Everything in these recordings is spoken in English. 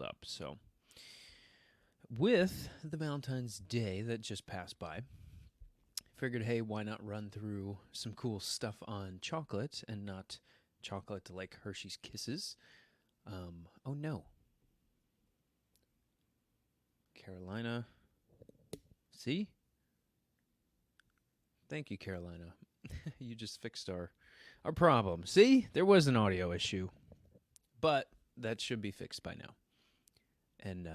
up. So, with the Valentine's Day that just passed by, figured, hey, why not run through some cool stuff on chocolate and not chocolate like Hershey's Kisses? Oh no, Carolina. See? Thank you, Carolina. You just fixed our problem. See? There was an audio issue, but that should be fixed by now. And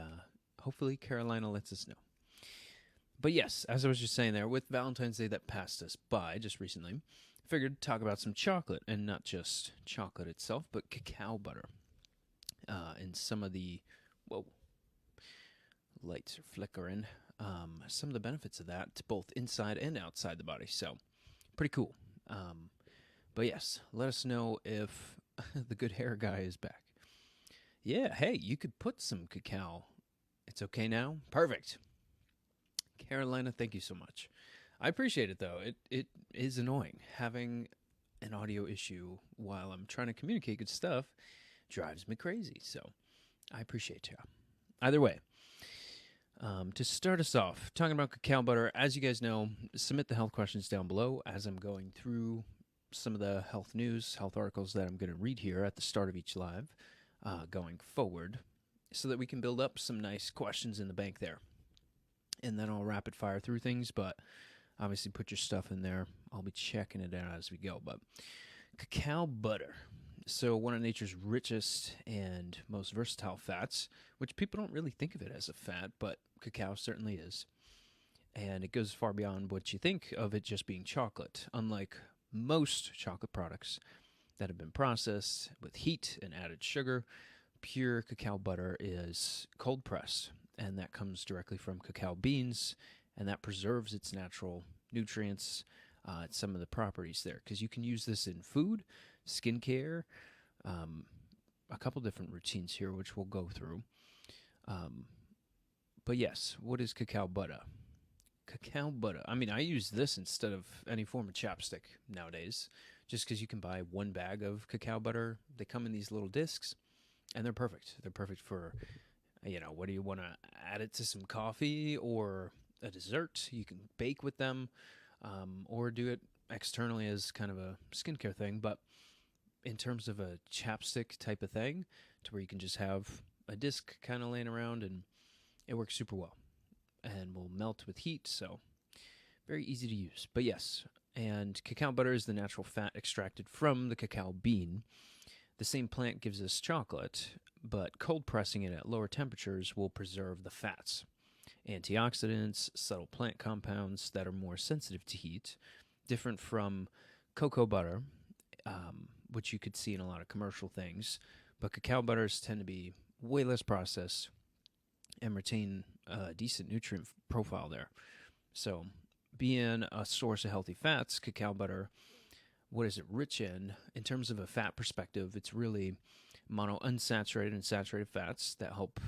hopefully Carolina lets us know. But yes, as I was just saying there, with Valentine's Day that passed us by just recently, I figured to talk about some chocolate, and not just chocolate itself, but cacao butter. And some of the, whoa, lights are flickering. Some of the benefits of that, both inside and outside the body. So, pretty cool. But yes, let us know if the good hair guy is back. Yeah, hey, you could put some cacao. It's okay now? Perfect. Carolina, thank you so much. I appreciate it, though. It is annoying. Having an audio issue while I'm trying to communicate good stuff drives me crazy. So I appreciate you. Either way, to start us off, talking about cacao butter, as you guys know, submit the health questions down below as I'm going through some of the health news, health articles that I'm going to read here at the start of each live going forward so that we can build up some nice questions in the bank there. And then I'll rapid fire through things, but obviously put your stuff in there. I'll be checking it out as we go. But cacao butter. So one of nature's richest and most versatile fats, which people don't really think of it as a fat, but cacao certainly is. And it goes far beyond what you think of it just being chocolate, unlike most chocolate products that have been processed with heat and added sugar. Pure cacao butter is cold pressed, and that comes directly from cacao beans, and that preserves its natural nutrients, some of the properties there, because you can use this in food, skincare, a couple different routines here, which we'll go through. But yes, what is cacao butter? Cacao butter. I mean, I use this instead of any form of chapstick nowadays, just because you can buy one bag of cacao butter. They come in these little discs, and they're perfect. They're perfect for, what do you want to add it to some coffee or a dessert? You can bake with them, or do it externally as kind of a skincare thing. But in terms of a chapstick type of thing, to where you can just have a disc kind of laying around, and it works super well and will melt with heat, so very easy to use. But yes, and cacao butter is the natural fat extracted from the cacao bean. The same plant gives us chocolate, but cold pressing it at lower temperatures will preserve the fats. Antioxidants, subtle plant compounds that are more sensitive to heat, different from cocoa butter, which you could see in a lot of commercial things. But cacao butters tend to be way less processed and retain a decent nutrient profile there. So, being a source of healthy fats, cacao butter, what is it rich in? In terms of a fat perspective, it's really monounsaturated and saturated fats that help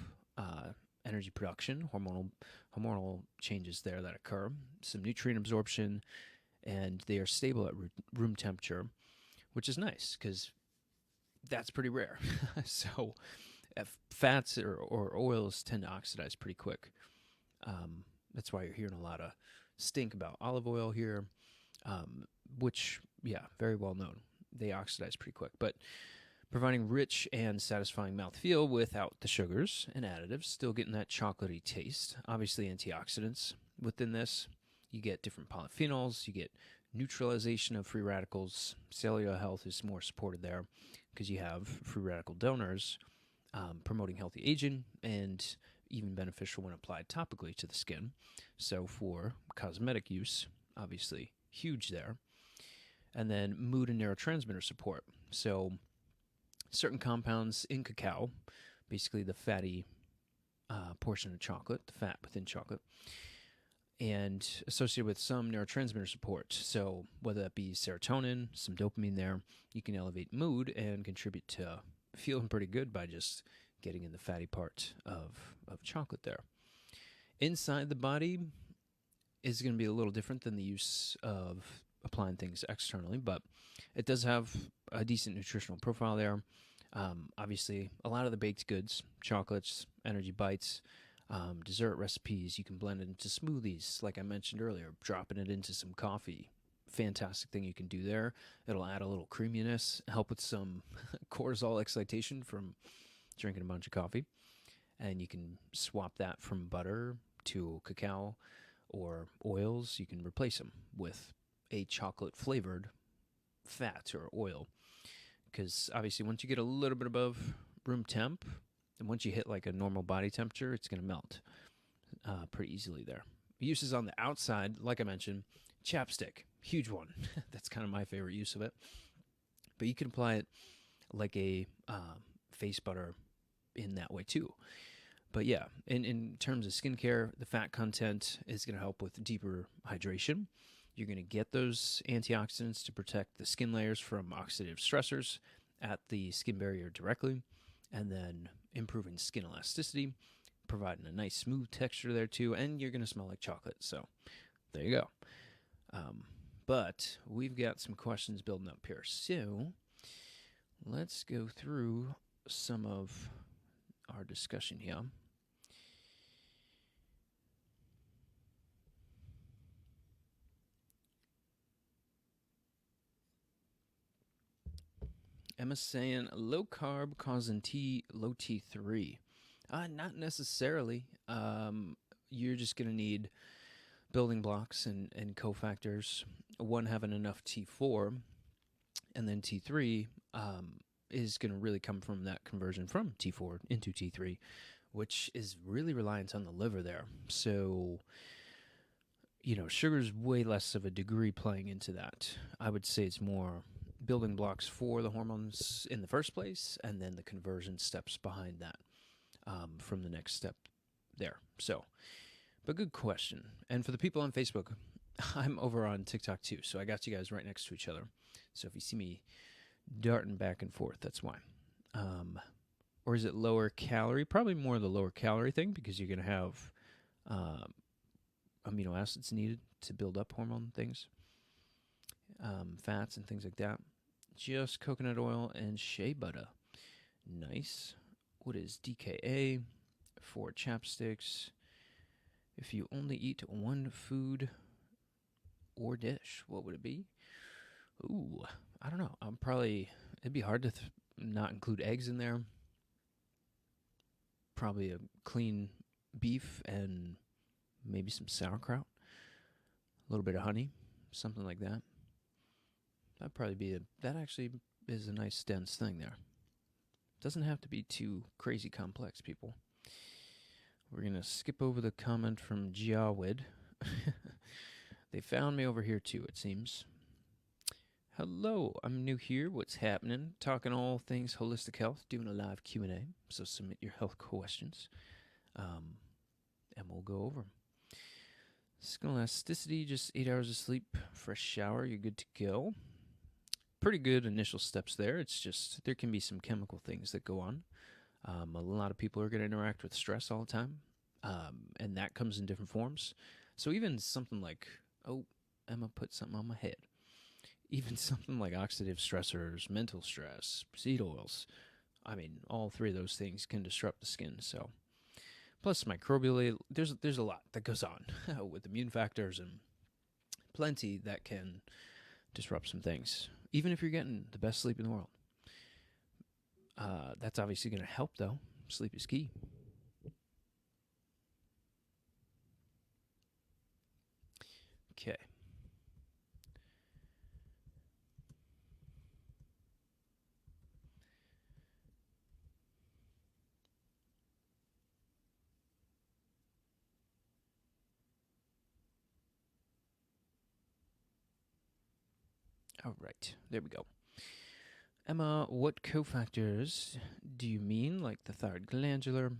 energy production, hormonal changes there that occur, some nutrient absorption, and they are stable at room temperature, which is nice because that's pretty rare. So fats or oils tend to oxidize pretty quick. That's why you're hearing a lot of stink about olive oil here, which, yeah, very well known. They oxidize pretty quick, but providing rich and satisfying mouthfeel without the sugars and additives, still getting that chocolatey taste. Obviously, antioxidants within this. You get different polyphenols, you get neutralization of free radicals. Cellular health is more supported there because you have free radical donors promoting healthy aging and even beneficial when applied topically to the skin. So for cosmetic use, obviously huge there. And then mood and neurotransmitter support. So certain compounds in cacao, basically the fatty portion of chocolate, the fat within chocolate, and associated with some neurotransmitter support. So whether that be serotonin, some dopamine there, you can elevate mood and contribute to feeling pretty good by just getting in the fatty part of chocolate there. Inside the body is going to be a little different than the use of applying things externally, but it does have a decent nutritional profile there. Obviously, a lot of the baked goods, chocolates, energy bites, dessert recipes, you can blend it into smoothies, like I mentioned earlier, dropping it into some coffee. Fantastic thing you can do there. It'll add a little creaminess, help with some cortisol excitation from drinking a bunch of coffee. And you can swap that from butter to cacao or oils. You can replace them with a chocolate flavored fat or oil. Because obviously, once you get a little bit above room temp, and once you hit like a normal body temperature, it's going to melt pretty easily there. Uses on the outside, like I mentioned, chapstick, huge one. That's kind of my favorite use of it. But you can apply it like a face butter in that way too. But yeah, in terms of skincare, the fat content is going to help with deeper hydration. You're going to get those antioxidants to protect the skin layers from oxidative stressors at the skin barrier directly, and then improving skin elasticity, providing a nice smooth texture there too, and you're going to smell like chocolate. So there you go. But we've got some questions building up here. So let's go through some of our discussion here. Emma's saying low carb causing low T3. Not necessarily. You're just going to need building blocks and cofactors. One having enough T4, and then T3 is going to really come from that conversion from T4 into T3, which is really reliant on the liver there. So, sugar's way less of a degree playing into that. I would say it's more building blocks for the hormones in the first place, and then the conversion steps behind that from the next step there. So, but good question. And for the people on Facebook, I'm over on TikTok too, so I got you guys right next to each other. So if you see me darting back and forth, that's why. Or is it lower calorie? Probably more the lower calorie thing, because you're going to have amino acids needed to build up hormone things, fats and things like that. Just coconut oil and shea butter. Nice. What is DKA for chapsticks? If you only eat one food or dish, what would it be? Ooh, I don't know. It'd be hard to not include eggs in there. Probably a clean beef and maybe some sauerkraut. A little bit of honey, something like that. That'd probably be that actually is a nice dense thing there. Doesn't have to be too crazy complex, people. We're going to skip over the comment from Jawed. They found me over here too, it seems. Hello, I'm new here. What's happening? Talking all things holistic health, doing a live Q&A. So submit your health questions, and we'll go over them. Skin elasticity, just 8 hours of sleep, fresh shower, you're good to go. Pretty good initial steps there. It's just there can be some chemical things that go on. A lot of people are going to interact with stress all the time, and that comes in different forms. So even something like, oh, Emma put something on my head. Even something like oxidative stressors, mental stress, seed oils. I mean, all three of those things can disrupt the skin. So, plus microbially, there's a lot that goes on with immune factors and plenty that can disrupt some things. Even if you're getting the best sleep in the world. That's obviously going to help, though. Sleep is key. Okay. All right. There we go. Emma, what cofactors do you mean, like the thyroid glandular?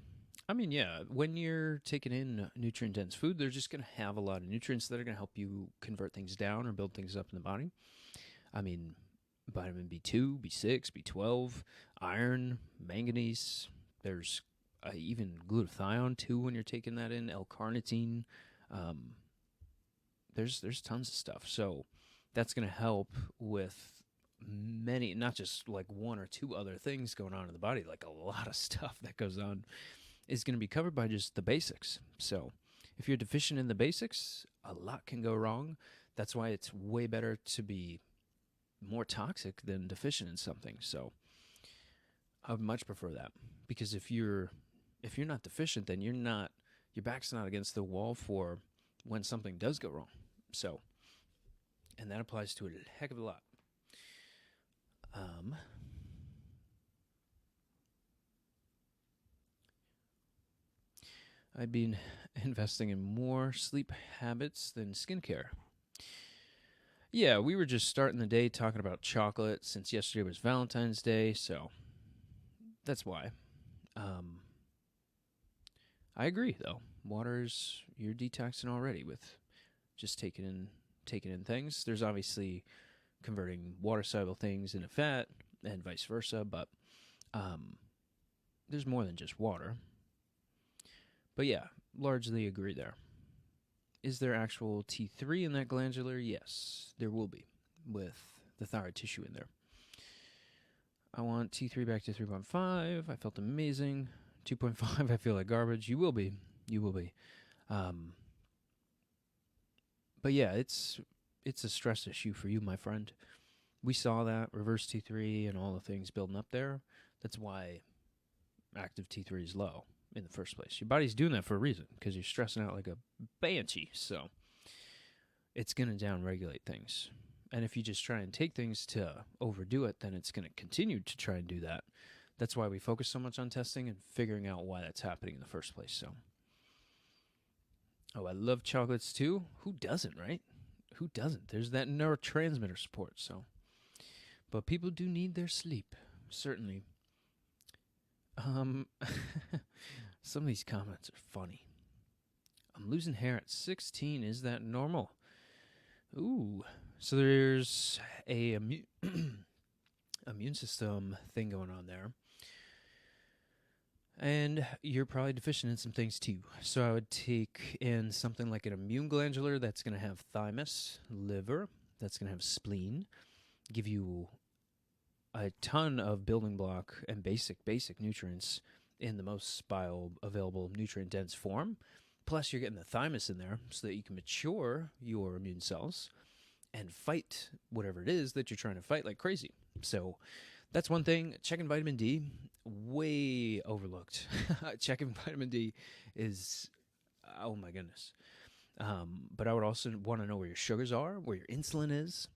I mean, yeah, when you're taking in nutrient-dense food, they're just going to have a lot of nutrients that are going to help you convert things down or build things up in the body. I mean, vitamin B2, B6, B12, iron, manganese. There's even glutathione, too, when you're taking that in, L-carnitine. There's tons of stuff. So that's going to help with many, not just like one or two other things going on in the body, like a lot of stuff that goes on is going to be covered by just the basics. So if you're deficient in the basics, a lot can go wrong. That's why it's way better to be more toxic than deficient in something. So I would much prefer that, because if you're not deficient, then your back's not against the wall for when something does go wrong. So, and that applies to it a heck of a lot. I've been investing in more sleep habits than skincare. Yeah, we were just starting the day talking about chocolate since yesterday was Valentine's Day, so that's why. Um, I agree, though. You're detoxing already with just taking in things. There's obviously converting water soluble things into fat and vice versa, but um, there's more than just water. But yeah, largely agree there. Is there actual T3 in that glandular? Yes, there will be with the thyroid tissue in there. I want T3 back to 3.5. I felt amazing. 2.5, I feel like garbage. You will be. You will be. But yeah, it's a stress issue for you, my friend. We saw that reverse T3 and all the things building up there. That's why active T3 is low in the first place. Your body's doing that for a reason, because you're stressing out like a banshee. So it's going to downregulate things. And if you just try and take things to overdo it, then it's going to continue to try and do that. That's why we focus so much on testing and figuring out why that's happening in the first place. So, I love chocolates too. Who doesn't, right? Who doesn't? There's that neurotransmitter support. So, but people do need their sleep, certainly. Some of these comments are funny. I'm losing hair at 16. Is that normal? Ooh. So there's a immune system thing going on there. And you're probably deficient in some things too. So I would take in something like an immune glandular that's going to have thymus, liver, that's going to have spleen, give you a ton of building block and basic nutrients in the most bioavailable nutrient-dense form. Plus, you're getting the thymus in there so that you can mature your immune cells and fight whatever it is that you're trying to fight like crazy. So that's one thing. Checking vitamin D, way overlooked. Checking vitamin D is, oh my goodness. But I would also want to know where your sugars are, where your insulin is.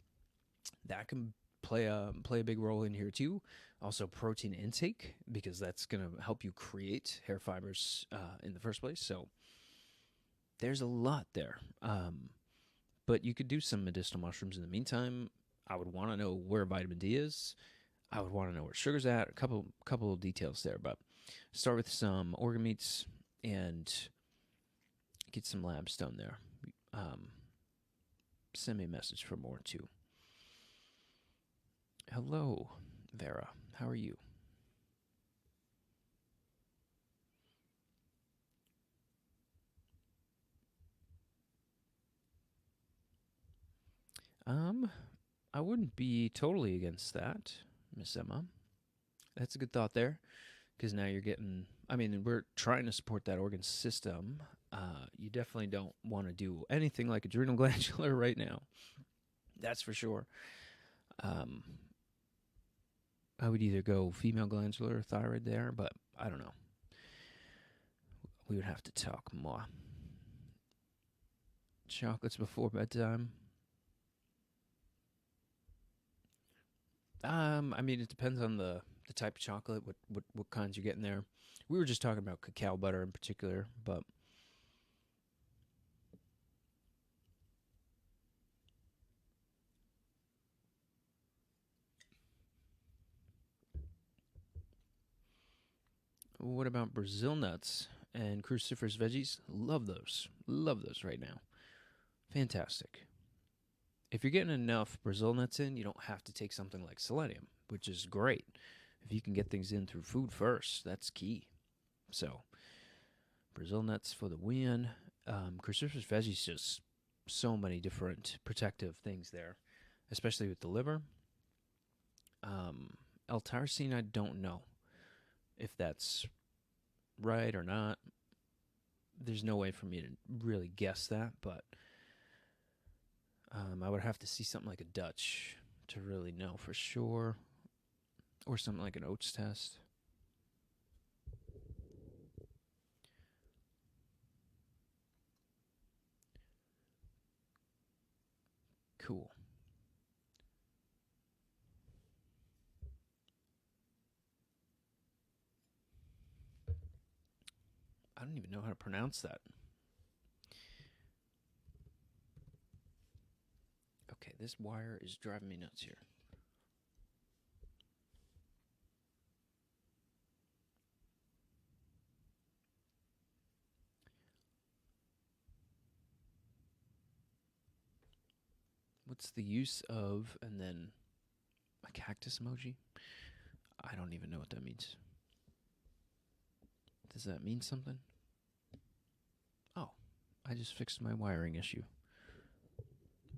That can play a big role in here too. Also protein intake, because that's going to help you create hair fibers in the first place. So there's a lot there. But you could do some medicinal mushrooms in the meantime. I would want to know where vitamin D is. I would want to know where sugar's at. A couple of details there, but start with some organ meats and get some labs done there. Send me a message for more too. Hello, Vera. How are you? I wouldn't be totally against that, Miss Emma. That's a good thought there, because now you're getting. I mean, we're trying to support that organ system. You definitely don't want to do anything like adrenal glandular right now. That's for sure. I would either go female glandular or thyroid there, but I don't know. We would have to talk more. Chocolates before bedtime. I mean, it depends on the type of chocolate, what kinds you're getting there. We were just talking about cacao butter in particular, but what about Brazil nuts and cruciferous veggies? Love those. Love those right now. Fantastic. If you're getting enough Brazil nuts in, you don't have to take something like selenium, which is great. If you can get things in through food first, that's key. So, Brazil nuts for the win. Cruciferous veggies, just so many different protective things there, especially with the liver. L-tyrosine, I don't know if that's right or not. There's no way for me to really guess that, but I would have to see something like a Dutch to really know for sure, or something like an oats test. Cool. I don't even know how to pronounce that. Okay, this wire is driving me nuts here. What's the use of, and then a cactus emoji? I don't even know what that means. Does that mean something? Oh, I just fixed my wiring issue.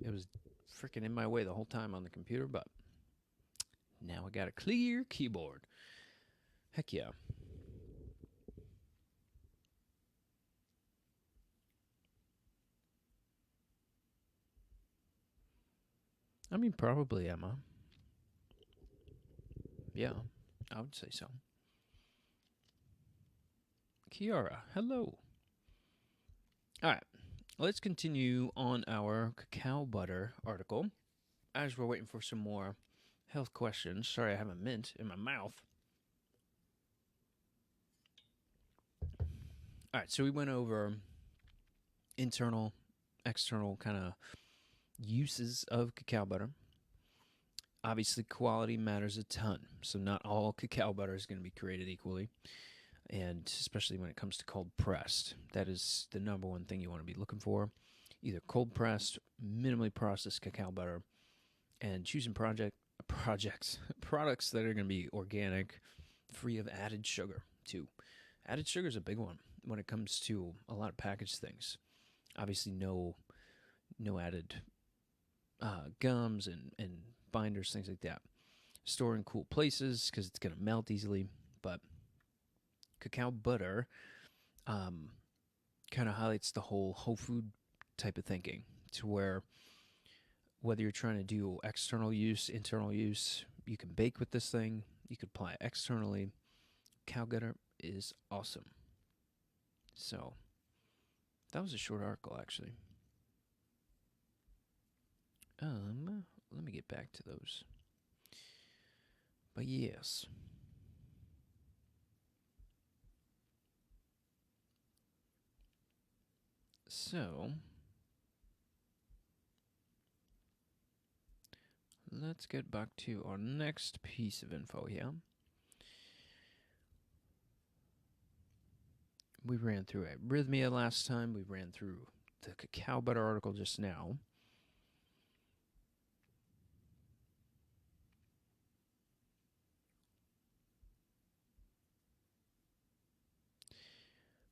It was freaking in my way the whole time on the computer, but now I got a clear keyboard. Heck yeah. I mean, probably Emma. Yeah, I would say so. Kiara, hello. All right, let's continue on our cacao butter article. As we're waiting for some more health questions. Sorry, I have a mint in my mouth. All right, so we went over internal, external kind of uses of cacao butter. Obviously, quality matters a ton. So, not all cacao butter is going to be created equally. And especially when it comes to cold pressed, that is the number one thing you want to be looking for. Either cold pressed, minimally processed cacao butter, and choosing products that are going to be organic, free of added sugar, too. Added sugar is a big one when it comes to a lot of packaged things. Obviously, no added gums and binders, things like that. Store in cool places because it's going to melt easily. But cacao butter kind of highlights the whole food type of thinking, to where whether you're trying to do external use, internal use, you can bake with this thing, you could apply it externally. Cacao butter is awesome. So that was a short article, actually. Let me get back to those. But yes. So let's get back to our next piece of info here. We ran through arrhythmia last time. We ran through the cacao butter article just now.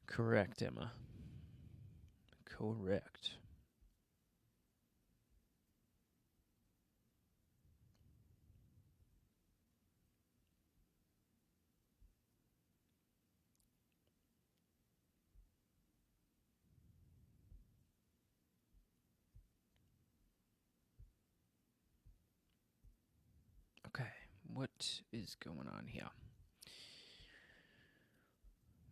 Correct, Emma. Correct. Okay, what is going on here?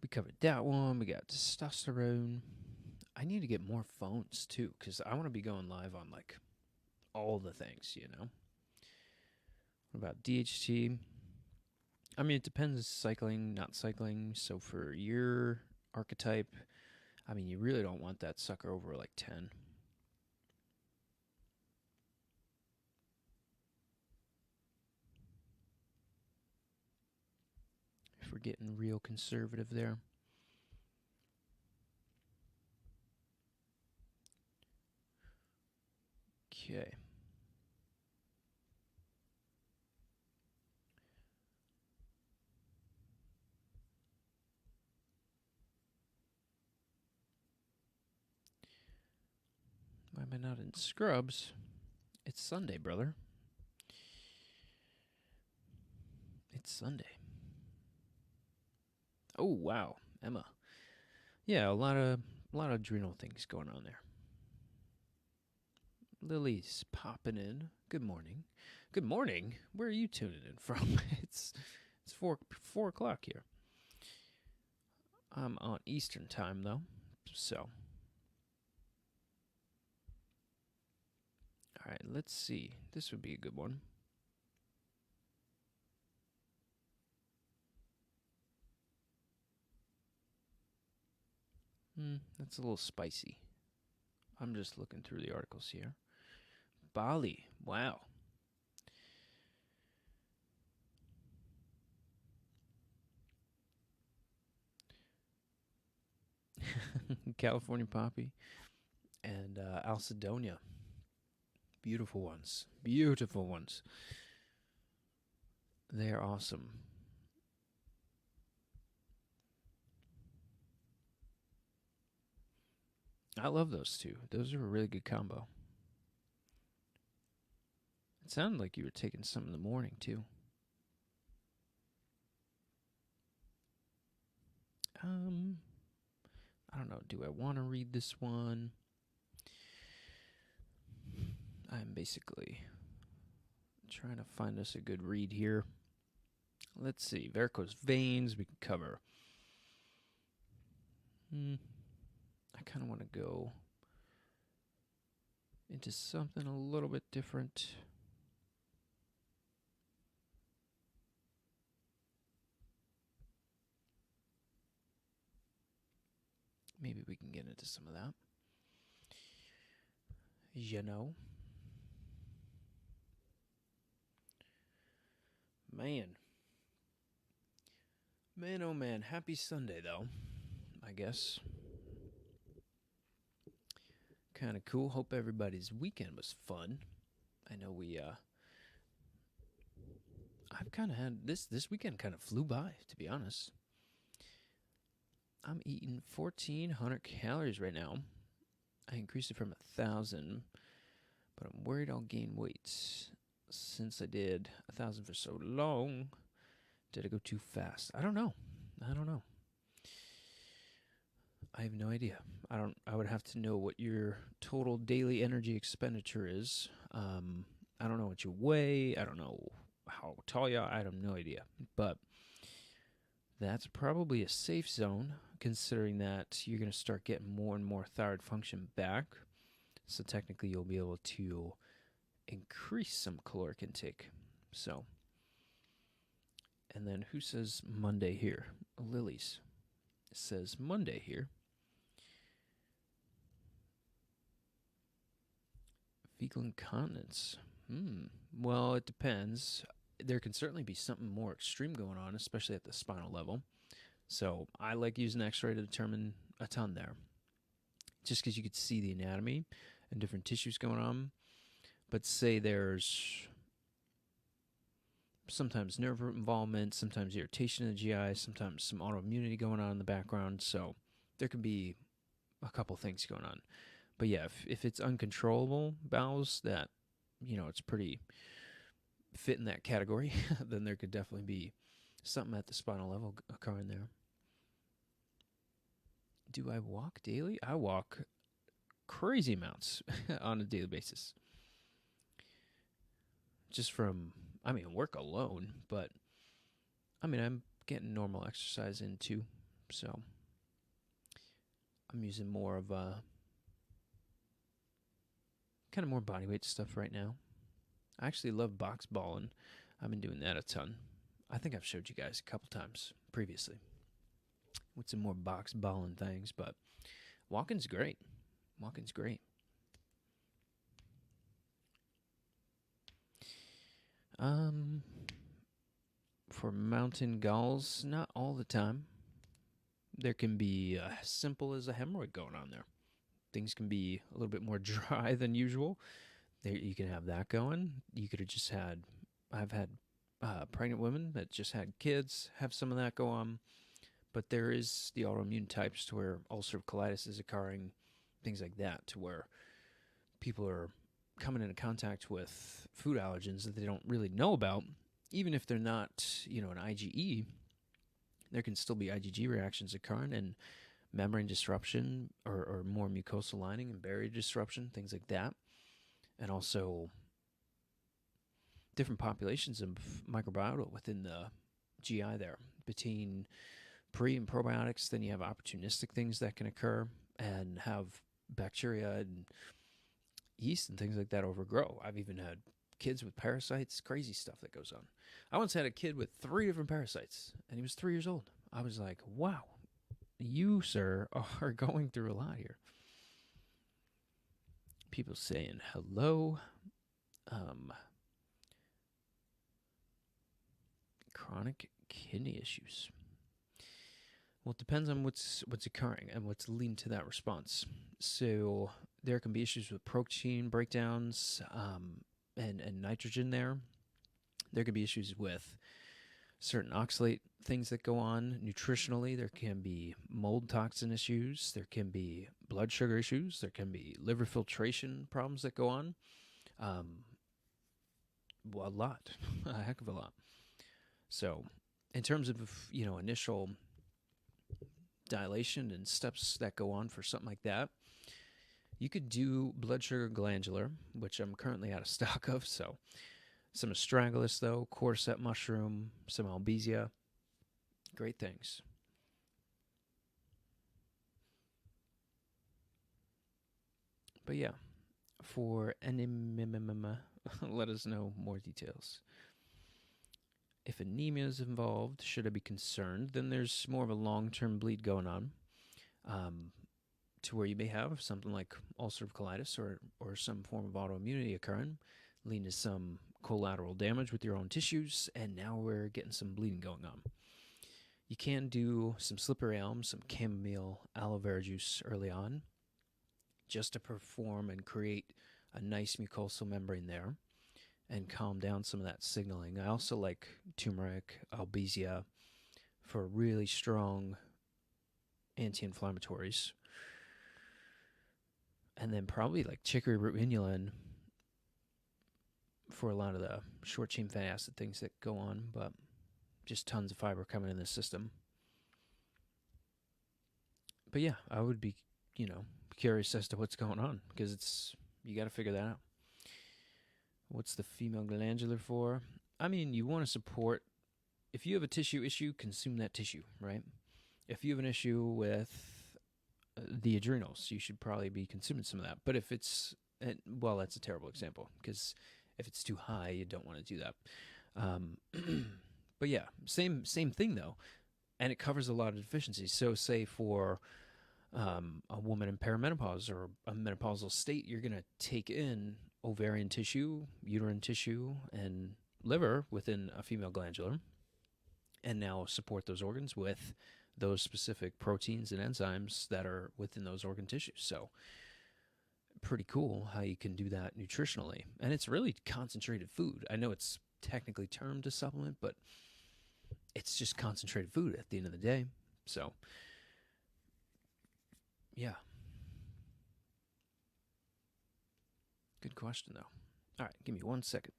We covered that one. We got testosterone. I need to get more phones too, because I want to be going live on like all the things, you know? What about DHT? I mean, it depends, cycling, not cycling. So for your archetype, I mean, you really don't want that sucker over like 10. If we're getting real conservative there. Okay. Why am I not in scrubs? It's Sunday, brother. It's Sunday. Oh wow, Emma. Yeah, a lot of adrenal things going on there. Lily's popping in. Good morning. Good morning. Where are you tuning in from? it's 4 o'clock here. I'm on Eastern time though, so. All right, let's see. This would be a good one. That's a little spicy. I'm just looking through the articles here. Bali. Wow. California poppy and Alcedonia. Beautiful ones. Beautiful ones. They're awesome. I love those two. Those are a really good combo. It sounded like you were taking some in the morning, too. I don't know. Do I want to read this one? I'm basically trying to find us a good read here. Let's see. Varicose veins, we can cover. I kind of want to go into something a little bit different. Maybe we can get into some of that. You know. Man. Man, oh man. Happy Sunday, though, I guess. Kind of cool. Hope everybody's weekend was fun. I know I've kind of had this weekend kind of flew by, to be honest. I'm eating 1,400 calories right now. I increased it from 1,000, but I'm worried I'll gain weight since I did 1,000 for so long. Did I go too fast? I don't know. I have no idea. I would have to know what your total daily energy expenditure is. I don't know what you weigh. I don't know how tall you are. I have no idea. But that's probably a safe zone, considering that you're going to start getting more and more thyroid function back. So technically, you'll be able to increase some caloric intake. So, and then who says Monday here? Lily's says Monday here. Fecal incontinence. Well, it depends. There can certainly be something more extreme going on, especially at the spinal level. So I like using X-ray to determine a ton there, just because you could see the anatomy and different tissues going on. But say there's sometimes nerve root involvement, sometimes irritation in the GI, sometimes some autoimmunity going on in the background. So there could be a couple things going on. But yeah, if it's uncontrollable bowels that, it's pretty fit in that category, then there could definitely be something at the spinal level occurring there. Do I walk daily? I walk crazy amounts on a daily basis. Just from, work alone, but I'm getting normal exercise in too. So I'm using more of kind of more bodyweight stuff right now. I actually love box balling. I've been doing that a ton. I think I've showed you guys a couple times previously with some more box balling things, but walking's great. For mountain galls, not all the time. There can be as simple as a hemorrhoid going on there. Things can be a little bit more dry than usual. There, you can have that going. You could have just had. I've had pregnant women that just had kids have some of that go on. But there is the autoimmune types to where ulcerative colitis is occurring, things like that, to where people are coming into contact with food allergens that they don't really know about, even if they're not, an IgE, there can still be IgG reactions occurring and membrane disruption or more mucosal lining and barrier disruption, things like that. And also different populations of microbiota within the GI there. Between pre and probiotics, then you have opportunistic things that can occur and have bacteria and yeast and things like that overgrow. I've even had kids with parasites, crazy stuff that goes on. I once had a kid with 3 different parasites, and he was 3 years old. I was like, wow, you, sir, are going through a lot here. People saying hello. Chronic kidney issues. Well, it depends on what's occurring and what's leading to that response. So there can be issues with protein breakdowns and nitrogen there. There could be issues with certain oxalate things that go on nutritionally. There can be mold toxin issues. There can be blood sugar issues. There can be liver filtration problems that go on. Well, a lot, a heck of a lot. So in terms of, initial dilation and steps that go on for something like that, you could do blood sugar glandular, which I'm currently out of stock of. So some astragalus, though, cordyceps mushroom, some albizia, great things. But yeah, for anemia, let us know more details. If anemia is involved, should I be concerned? Then there's more of a long-term bleed going on, to where you may have something like ulcerative colitis or some form of autoimmunity occurring, leading to some collateral damage with your own tissues, and now we're getting some bleeding going on. You can do some slippery elm, some chamomile, aloe vera juice early on, just to perform and create a nice mucosal membrane there and calm down some of that signaling. I also like turmeric, albizia for really strong anti-inflammatories. And then probably like chicory root inulin for a lot of the short chain fatty acid things that go on, but just tons of fiber coming in the system. But yeah, I would be, curious as to what's going on, because you got to figure that out. What's the female glandular for? I mean, you want to support, if you have a tissue issue, consume that tissue, right? If you have an issue with the adrenals, you should probably be consuming some of that. But if it's, well, that's a terrible example, because if it's too high, you don't want to do that. But yeah, same thing though, and it covers a lot of deficiencies. So say for a woman in perimenopause or a menopausal state, you're going to take in ovarian tissue, uterine tissue, and liver within a female glandular, and now support those organs with those specific proteins and enzymes that are within those organ tissues. So pretty cool how you can do that nutritionally. And it's really concentrated food. I know it's technically termed a supplement, but it's just concentrated food at the end of the day. So yeah. Good question, though. All right, give me 1 second.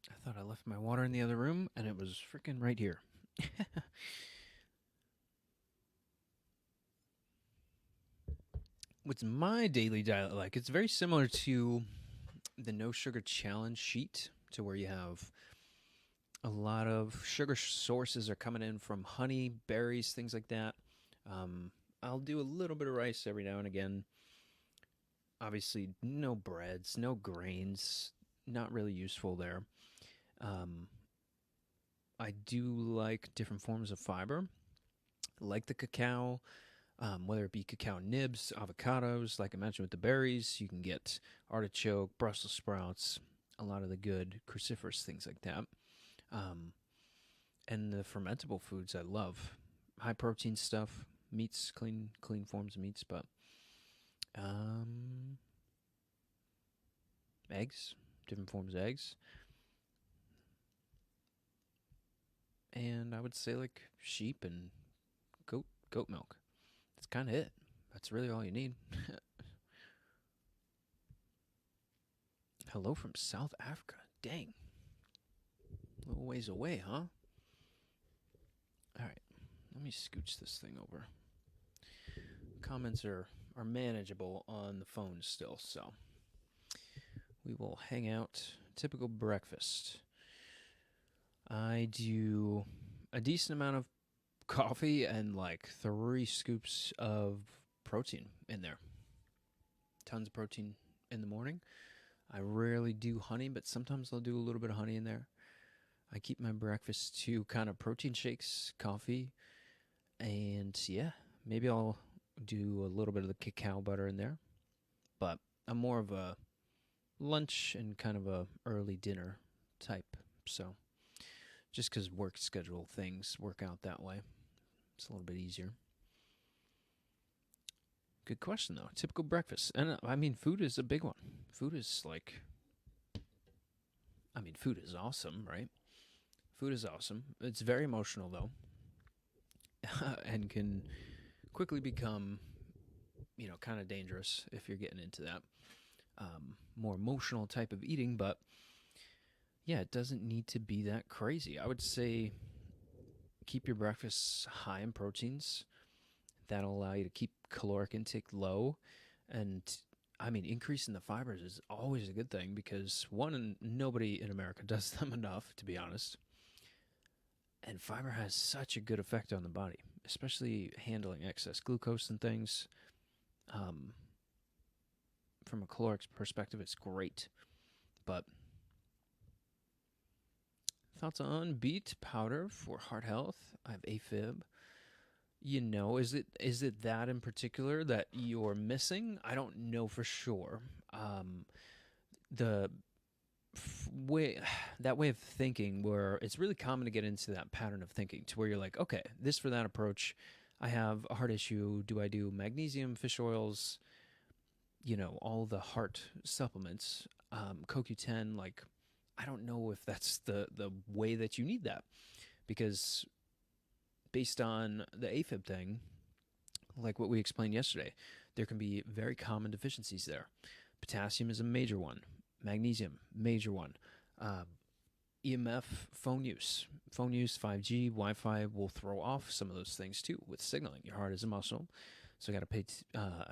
I thought I left my water in the other room, and it was freaking right here. What's my daily diet like? It's very similar to the no sugar challenge sheet, to where you have A lot of sugar sources are coming in from honey, berries, things like that. Um, I'll do a little bit of rice every now and again. Obviously, no breads, no grains, not really useful there. Um, I do like different forms of fiber, like the cacao, whether it be cacao nibs, avocados, like I mentioned with the berries. You can get artichoke, Brussels sprouts, a lot of the good cruciferous things like that. Um, and the fermentable foods I love, high protein stuff, meats, clean forms of meats, but um, eggs, different forms of eggs, and I would say like sheep and goat milk. That's kind of it. That's really all you need. Hello from South Africa. Dang, a little ways away, huh? All right, let me scooch this thing over. Comments are manageable on the phone still, so we will hang out. Typical breakfast. I do a decent amount of coffee and like 3 scoops of protein in there. Tons of protein in the morning. I rarely do honey, but sometimes I'll do a little bit of honey in there. I keep my breakfast to kind of protein shakes, coffee, and yeah, maybe I'll do a little bit of the cacao butter in there. But I'm more of a lunch and kind of a early dinner type. So just because work schedule things work out that way, it's a little bit easier. Good question though. Typical breakfast, and I mean, food is a big one. Food is like, I mean, food is awesome, right? Food is awesome. It's very emotional though, and can quickly become, kind of dangerous if you're getting into that more emotional type of eating. But yeah, it doesn't need to be that crazy. I would say keep your breakfast high in proteins. That'll allow you to keep caloric intake low. And I mean, increasing the fibers is always a good thing because one, nobody in America does them enough, to be honest. And fiber has such a good effect on the body, especially handling excess glucose and things. Um, from a caloric perspective, it's great. But thoughts on beet powder for heart health? I have AFib. Is it that in particular that you're missing? I don't know for sure. The way that way of thinking, where it's really common to get into that pattern of thinking, to where you're like, okay, this for that approach. I have a heart issue. Do I do magnesium, fish oils? All the heart supplements, CoQ10. Like, I don't know if that's the way that you need that, because based on the AFib thing, like what we explained yesterday, there can be very common deficiencies there. Potassium is a major one. Magnesium, major one. Uh, EMF, phone use. Phone use, 5G, Wi Fi will throw off some of those things too with signaling. Your heart is a muscle. So, got to pay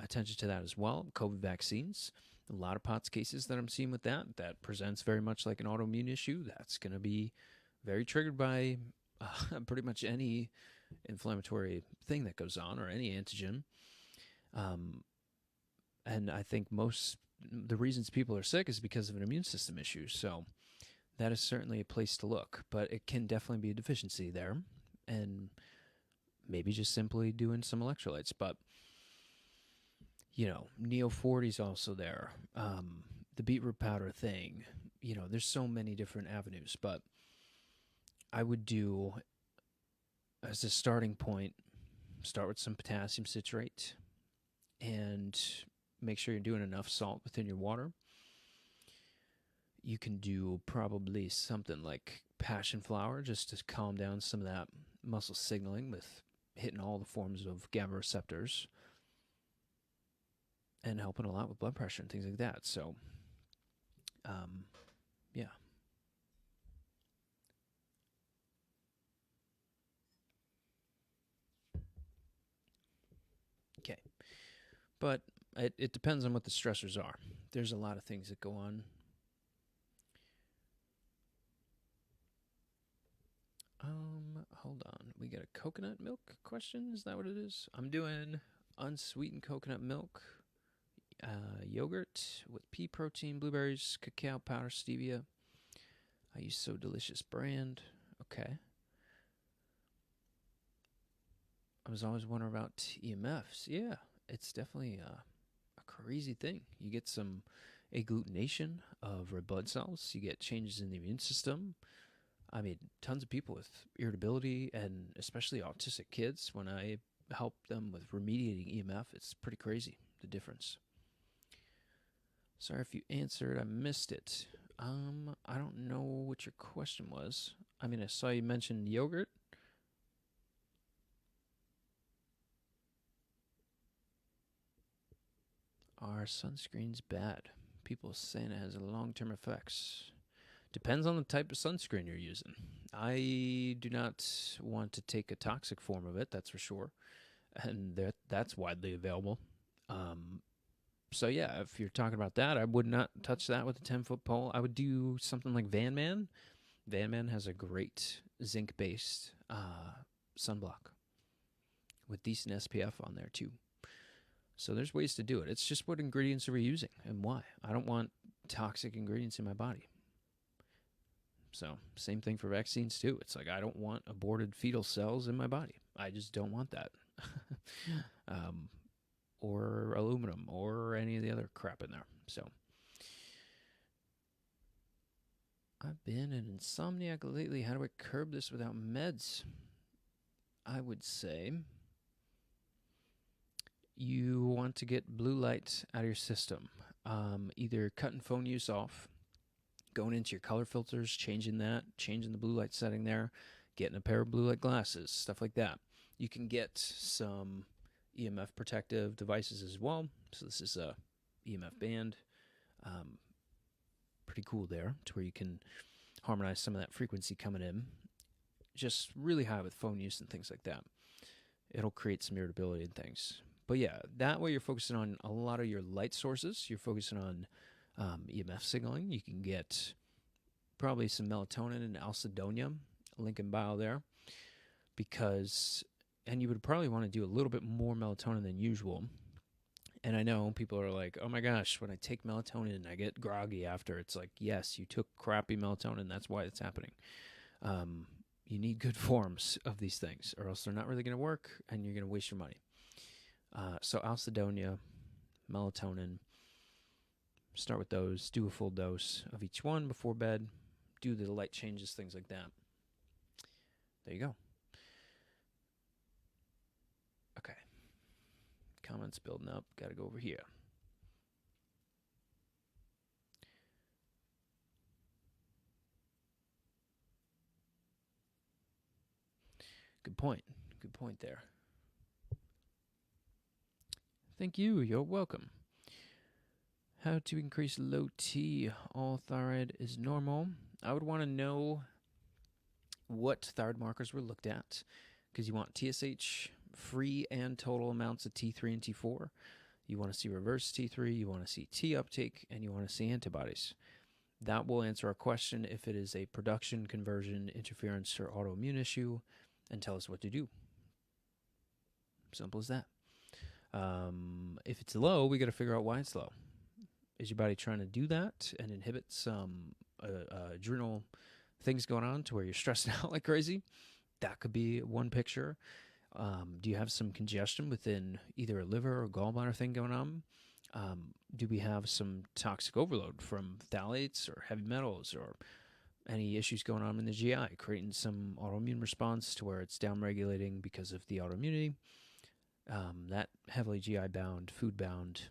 attention to that as well. COVID vaccines. A lot of POTS cases that I'm seeing with that presents very much like an autoimmune issue. That's going to be very triggered by pretty much any inflammatory thing that goes on or any antigen. And I think the reasons people are sick is because of an immune system issue. So that is certainly a place to look, but it can definitely be a deficiency there, and maybe just simply doing some electrolytes. But Neo 40 is also there. The beetroot powder thing. There's so many different avenues, but I would do, as a starting point, start with some potassium citrate and make sure you're doing enough salt within your water. You can do probably something like passion flower just to calm down some of that muscle signaling with hitting all the forms of GABA receptors and helping a lot with blood pressure and things like that. So, yeah. Okay. But it depends on what the stressors are. There's a lot of things that go on. we got a coconut milk question. Is that what it is? I'm doing unsweetened coconut milk, yogurt with pea protein, blueberries, cacao powder, stevia. I use So Delicious brand. Okay. I was always wondering about EMFs. Yeah, it's definitely a crazy thing. You get some agglutination of red blood cells. You get changes in the immune system. I mean, tons of people with irritability and especially autistic kids, when I help them with remediating EMF, it's pretty crazy, the difference. Sorry if you answered, I missed it. I don't know what your question was. I mean, I saw you mention yogurt. Are sunscreens bad? People saying it has long-term effects. Depends on the type of sunscreen you're using. I do not want to take a toxic form of it, that's for sure. And that's widely available. So yeah, if you're talking about that, I would not touch that with a 10-foot pole. I would do something like Van Man. Van Man has a great zinc-based sunblock with decent SPF on there too. So there's ways to do it. It's just what ingredients are we using and why. I don't want toxic ingredients in my body. So same thing for vaccines too. It's like I don't want aborted fetal cells in my body. I just don't want that. Or aluminum or any of the other crap in there. So I've been an insomniac lately. How do I curb this without meds? I would say you want to get blue light out of your system. Either cutting phone use off, going into your color filters, changing the blue light setting there, getting a pair of blue light glasses, stuff like that. You can get some EMF protective devices as well. So this is a EMF band. Pretty cool there, to where you can harmonize some of that frequency coming in. Just really high with phone use and things like that. It'll create some irritability and things. But yeah, that way you're focusing on a lot of your light sources. You're focusing on EMF signaling. You can get probably some melatonin and alcydonia, link in bio there, and you would probably want to do a little bit more melatonin than usual. And I know people are like, oh my gosh, when I take melatonin, I get groggy after. It's like, yes, you took crappy melatonin. That's why it's happening. You need good forms of these things, or else they're not really going to work, and you're going to waste your money. So alcydonia, melatonin, start with those. Do a full dose of each one before bed. Do the light changes, things like that. There you go. Okay. Comments building up. Got to go over here. Good point. Good point there. Thank you. You're welcome. How to increase low T. All thyroid is normal. I would want to know what thyroid markers were looked at, because you want TSH free and total amounts of T3 and T4. You want to see reverse T3, you want to see T uptake, and you want to see antibodies. That will answer our question if it is a production, conversion, interference, or autoimmune issue, and tell us what to do. Simple as that. If it's low, we got to figure out why it's low. Is your body trying to do that and inhibit some adrenal things going on to where you're stressed out like crazy? That could be one picture. Do you have some congestion within either a liver or gallbladder thing going on? Do we have some toxic overload from phthalates or heavy metals, or any issues going on in the GI, creating some autoimmune response to where it's downregulating because of the autoimmunity? That heavily GI bound, food bound,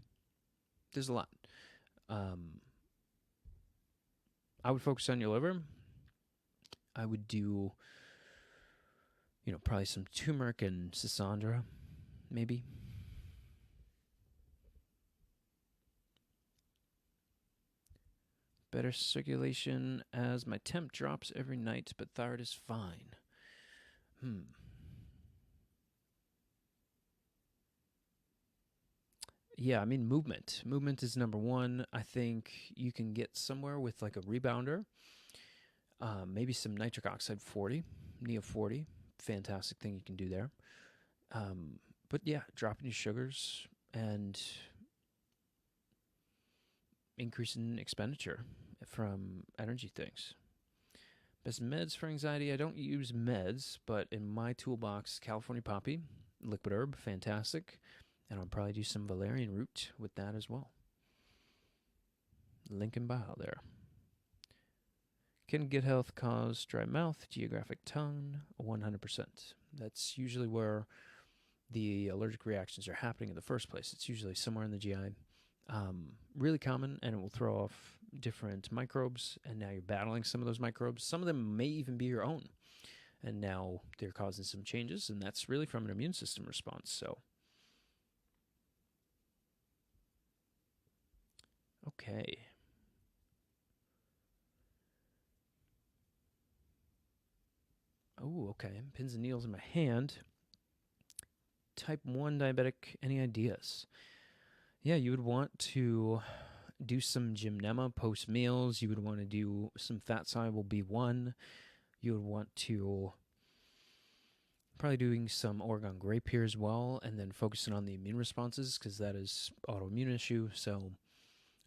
there's a lot. I would focus on your liver. I would do, probably some turmeric and schisandra, maybe. Better circulation as my temp drops every night, but thyroid is fine. Yeah, I mean, movement. Movement is number one. I think you can get somewhere with like a rebounder, maybe some nitric oxide 40, Neo 40, fantastic thing you can do there. But yeah, dropping your sugars and increasing expenditure from energy things. Best meds for anxiety. I don't use meds, but in my toolbox, California poppy, liquid herb, fantastic. And I'll probably do some valerian root with that as well. Link in bio there. Can gut health cause dry mouth, geographic tongue? 100%. That's usually where the allergic reactions are happening in the first place. It's usually somewhere in the GI. Really common, and it will throw off different microbes, and now you're battling some of those microbes. Some of them may even be your own, and now they're causing some changes, and that's really from an immune system response. So, okay. Oh, okay. Pins and needles in my hand. Type 1 diabetic, any ideas? Yeah, you would want to do some gymnema post meals. You would want to do some fat soluble B1. You would want to probably doing some Oregon grape here as well, and then focusing on the immune responses because that is autoimmune issue. So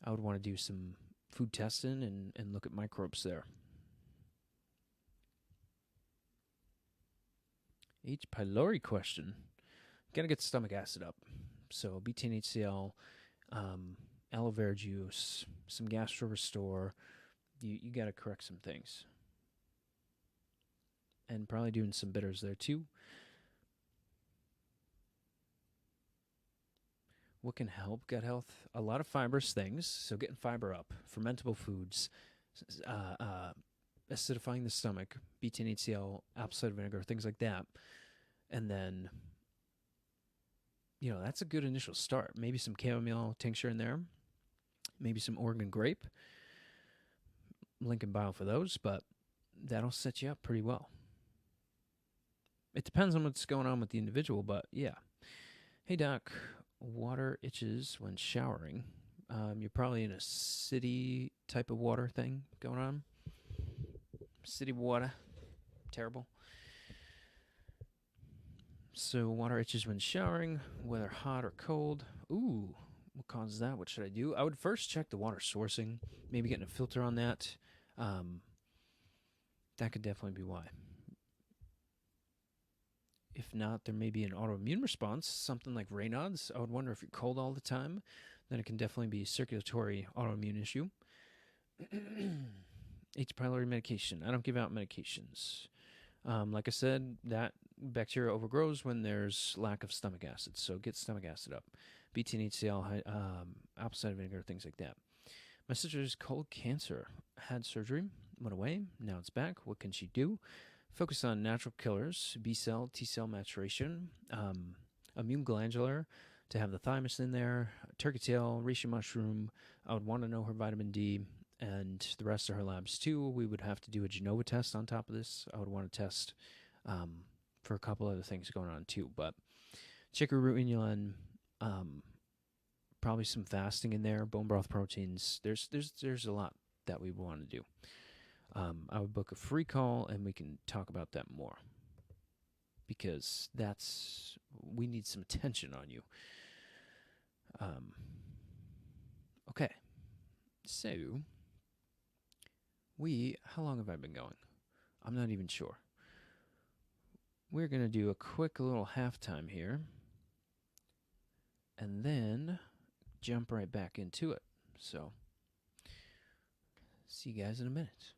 I would want to do some food testing and look at microbes there. H. pylori question. Gotta get stomach acid up. So betaine HCl, aloe vera juice, some Gastro Restore. You got to correct some things. And probably doing some bitters there too. What can help gut health? A lot of fibrous things. So getting fiber up, fermentable foods, acidifying the stomach, betaine HCl, apple cider vinegar, things like that. And then, that's a good initial start. Maybe some chamomile tincture in there. Maybe some Oregon grape. Link in bio for those, but that'll set you up pretty well. It depends on what's going on with the individual, but yeah. Hey, Doc, water itches when showering. You're probably in a city type of water thing going on. City water. Terrible. So water itches when showering, whether hot or cold. Ooh, what causes that? What should I do? I would first check the water sourcing, maybe getting a filter on that. That could definitely be why. If not, there may be an autoimmune response, something like Raynaud's. I would wonder if you're cold all the time. Then it can definitely be a circulatory autoimmune issue. H. pylori medication. I don't give out medications. Like I said, that bacteria overgrows when there's lack of stomach acid. So get stomach acid up. betaine HCl, apple cider vinegar, things like that. My sister's cold cancer. Had surgery, went away. Now it's back. What can she do? Focus on natural killers, B-cell, T-cell maturation, immune glandular, to have the thymus in there, turkey tail, reishi mushroom. I would want to know her vitamin D and the rest of her labs too. We would have to do a Genova test on top of this. I would want to test for a couple other things going on too. But chicory root inulin, probably some fasting in there, bone broth proteins. There's a lot that we want to do. I would book a free call and we can talk about that more because we need some attention on you. Okay, so how long have I been going? I'm not even sure. We're going to do a quick little halftime here and then jump right back into it. So, see you guys in a minute.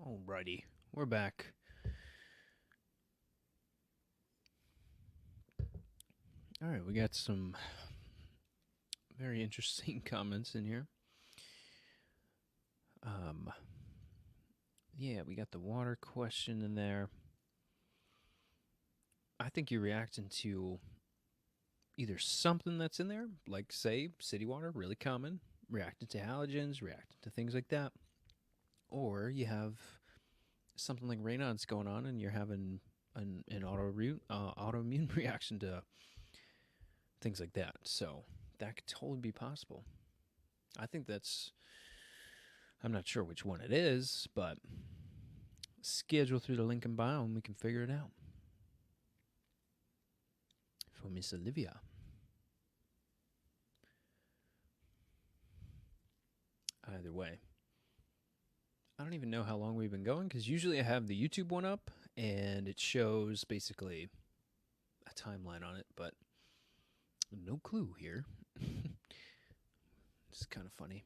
Alrighty, we're back. All right, we got some very interesting comments in here. Yeah, we got the water question in there. I think you're reacting to either something that's in there, like, say, city water, really common, reacting to halogens, reacting to things like that, or you have something like Raynaud's going on and you're having an autoimmune reaction to things like that. So that could totally be possible. I think that's, I'm not sure which one it is, but schedule through the link in bio and we can figure it out. For Miss Olivia. Either way. I don't even know how long we've been going, because usually I have the YouTube one up and it shows basically a timeline on it, but no clue here. It's kind of funny.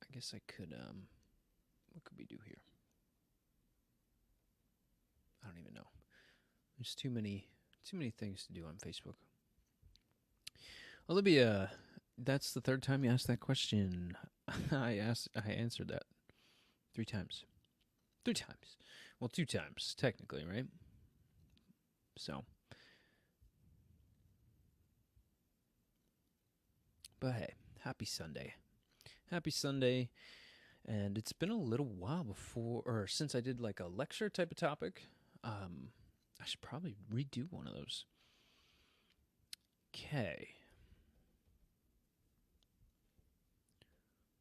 I guess I could, what could we do here? I don't even know. There's too many things to do on Facebook. Olivia, that's the third time you asked that question. I answered that 3 times. 3 times. Well, 2 times, technically, right? So. But hey, happy Sunday. Happy Sunday. And it's been a little while since I did like a lecture type of topic. I should probably redo one of those. Okay.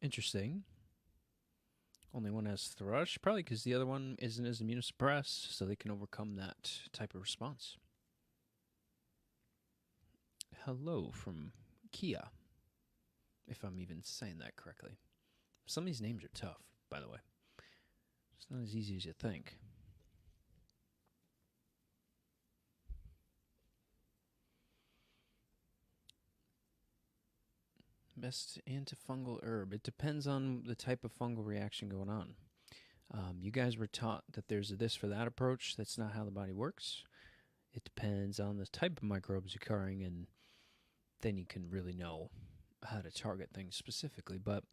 Interesting. Only one has thrush, probably because the other one isn't as immunosuppressed, so they can overcome that type of response. Hello from Kia, if I'm even saying that correctly. Some of these names are tough, by the way. It's not as easy as you think. Best antifungal herb. It depends on the type of fungal reaction going on. You guys were taught that there's a this for that approach. That's not how the body works. It depends on the type of microbes occurring, and then you can really know how to target things specifically. But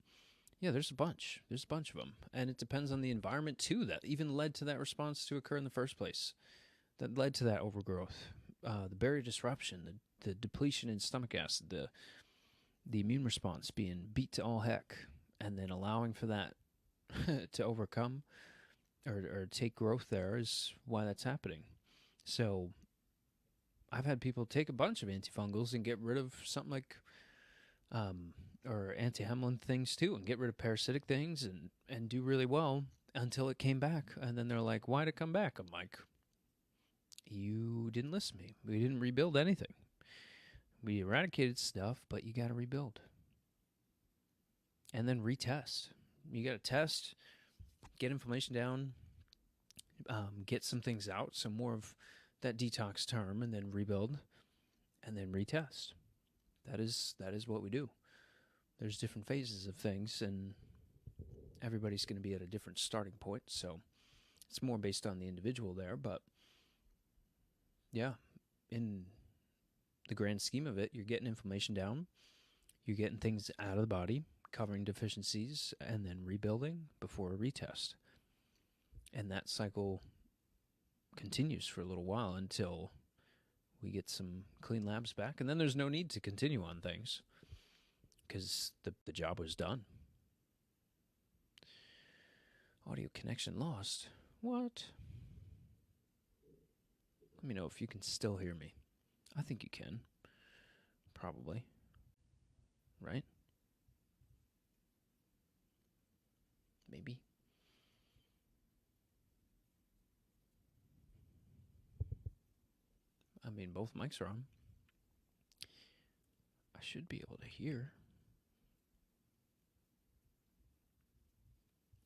yeah, there's a bunch. There's a bunch of them. And it depends on the environment, too, that even led to that response to occur in the first place. That led to that overgrowth. The barrier disruption, the depletion in stomach acid, the immune response being beat to all heck, and then allowing for that to overcome or take growth there is why that's happening. So I've had people take a bunch of antifungals and get rid of something like or anti-Hamlin things too, and get rid of parasitic things and do really well until it came back. And then they're like, why'd it come back? I'm like, you didn't listen to me. We didn't rebuild anything. We eradicated stuff, but you got to rebuild. And then retest. You got to test, get inflammation down, get some things out, some more of that detox term, and then rebuild, and then retest. That is what we do. There's different phases of things, and everybody's going to be at a different starting point, so it's more based on the individual there, but yeah, in the grand scheme of it, you're getting inflammation down, you're getting things out of the body, covering deficiencies, and then rebuilding before a retest. And that cycle continues for a little while until we get some clean labs back, and then there's no need to continue on things because the job was done. Audio connection lost. What? Let me know if you can still hear me. I think you can. Probably. Right? Maybe. I mean, both mics are on. I should be able to hear.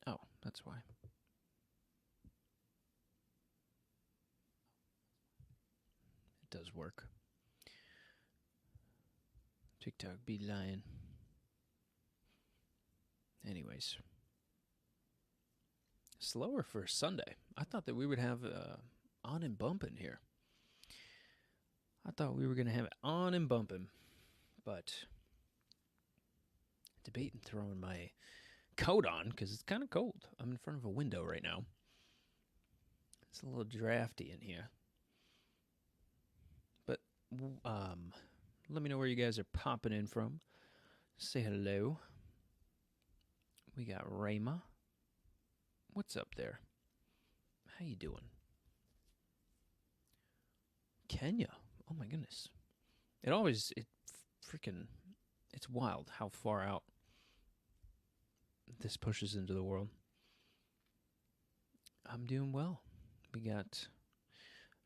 Oh, that's why. It does work. TikTok be lying. Anyways. Slower for a Sunday. I thought that we would have on and bumping here. I thought we were going to have it on and bumping, but debating throwing my coat on because it's kind of cold. I'm in front of a window right now. It's a little drafty in here. But let me know where you guys are popping in from. Say hello. We got Rayma. What's up there? How you doing? Kenya. Oh my goodness. It's wild how far out this pushes into the world. I'm doing well. We got,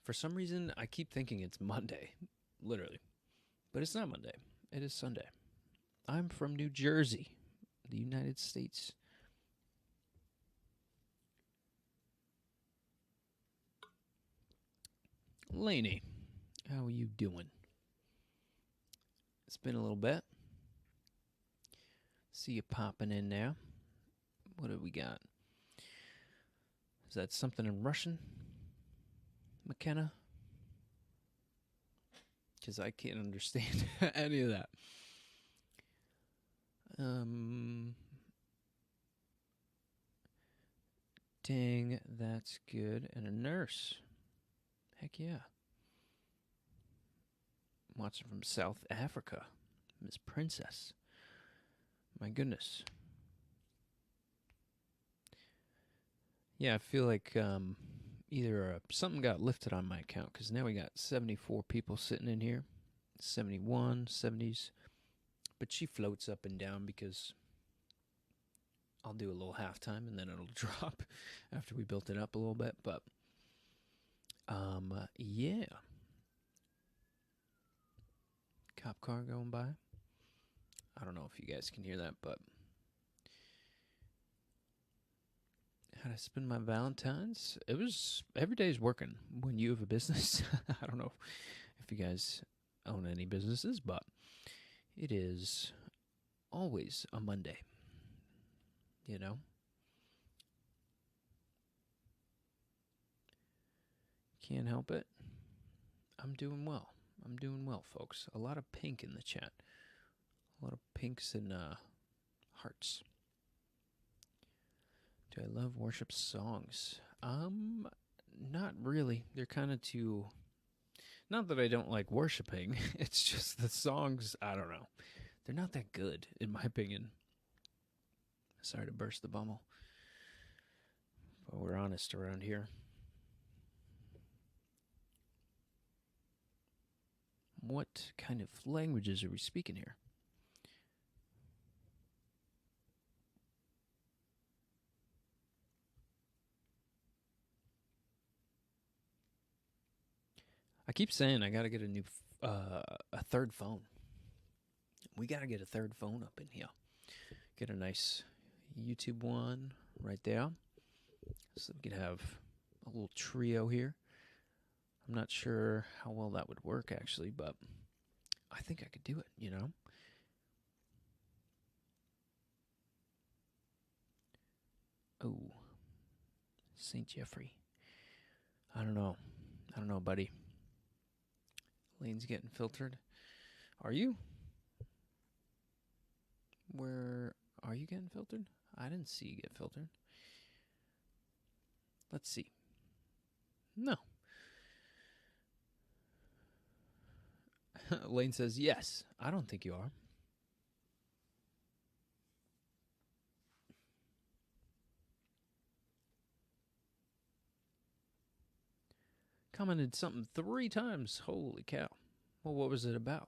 for some reason, I keep thinking it's Monday, literally. But it's not Monday. It is Sunday. I'm from New Jersey, the United States. Laney, how are you doing? It's been a little bit. See you popping in now. What do we got? Is that something in Russian? McKenna? Because I can't understand any of that. Dang, that's good. And a nurse. Heck yeah. Watching from South Africa. Miss Princess. My goodness. Yeah, I feel like either something got lifted on my account because now we got 74 people sitting in here. 71, 70s. But she floats up and down because I'll do a little halftime and then it'll drop after we built it up a little bit. But, yeah. Cop car going by. I don't know if you guys can hear that, but how to spend my Valentine's? It was, every day's working when you have a business. I don't know if you guys own any businesses, but it is always a Monday, you know? Can't help it. I'm doing well. I'm doing well, folks. A lot of pink in the chat. A lot of pinks and hearts. Do I love worship songs? Not really. They're kind of too... Not that I don't like worshiping. It's just the songs, I don't know. They're not that good, in my opinion. Sorry to burst the bubble. But we're honest around here. What kind of languages are we speaking here? I keep saying I gotta get a third phone. We gotta get a third phone up in here. Get a nice YouTube one right there. So we could have a little trio here. I'm not sure how well that would work actually, but I think I could do it, you know? Oh, St. Jeffrey. I don't know, buddy. Lane's getting filtered. Are you? Where are you getting filtered? I didn't see you get filtered. Let's see. No. Lane says yes. I don't think you are. Commented something 3 times. Holy cow. Well, what was it about?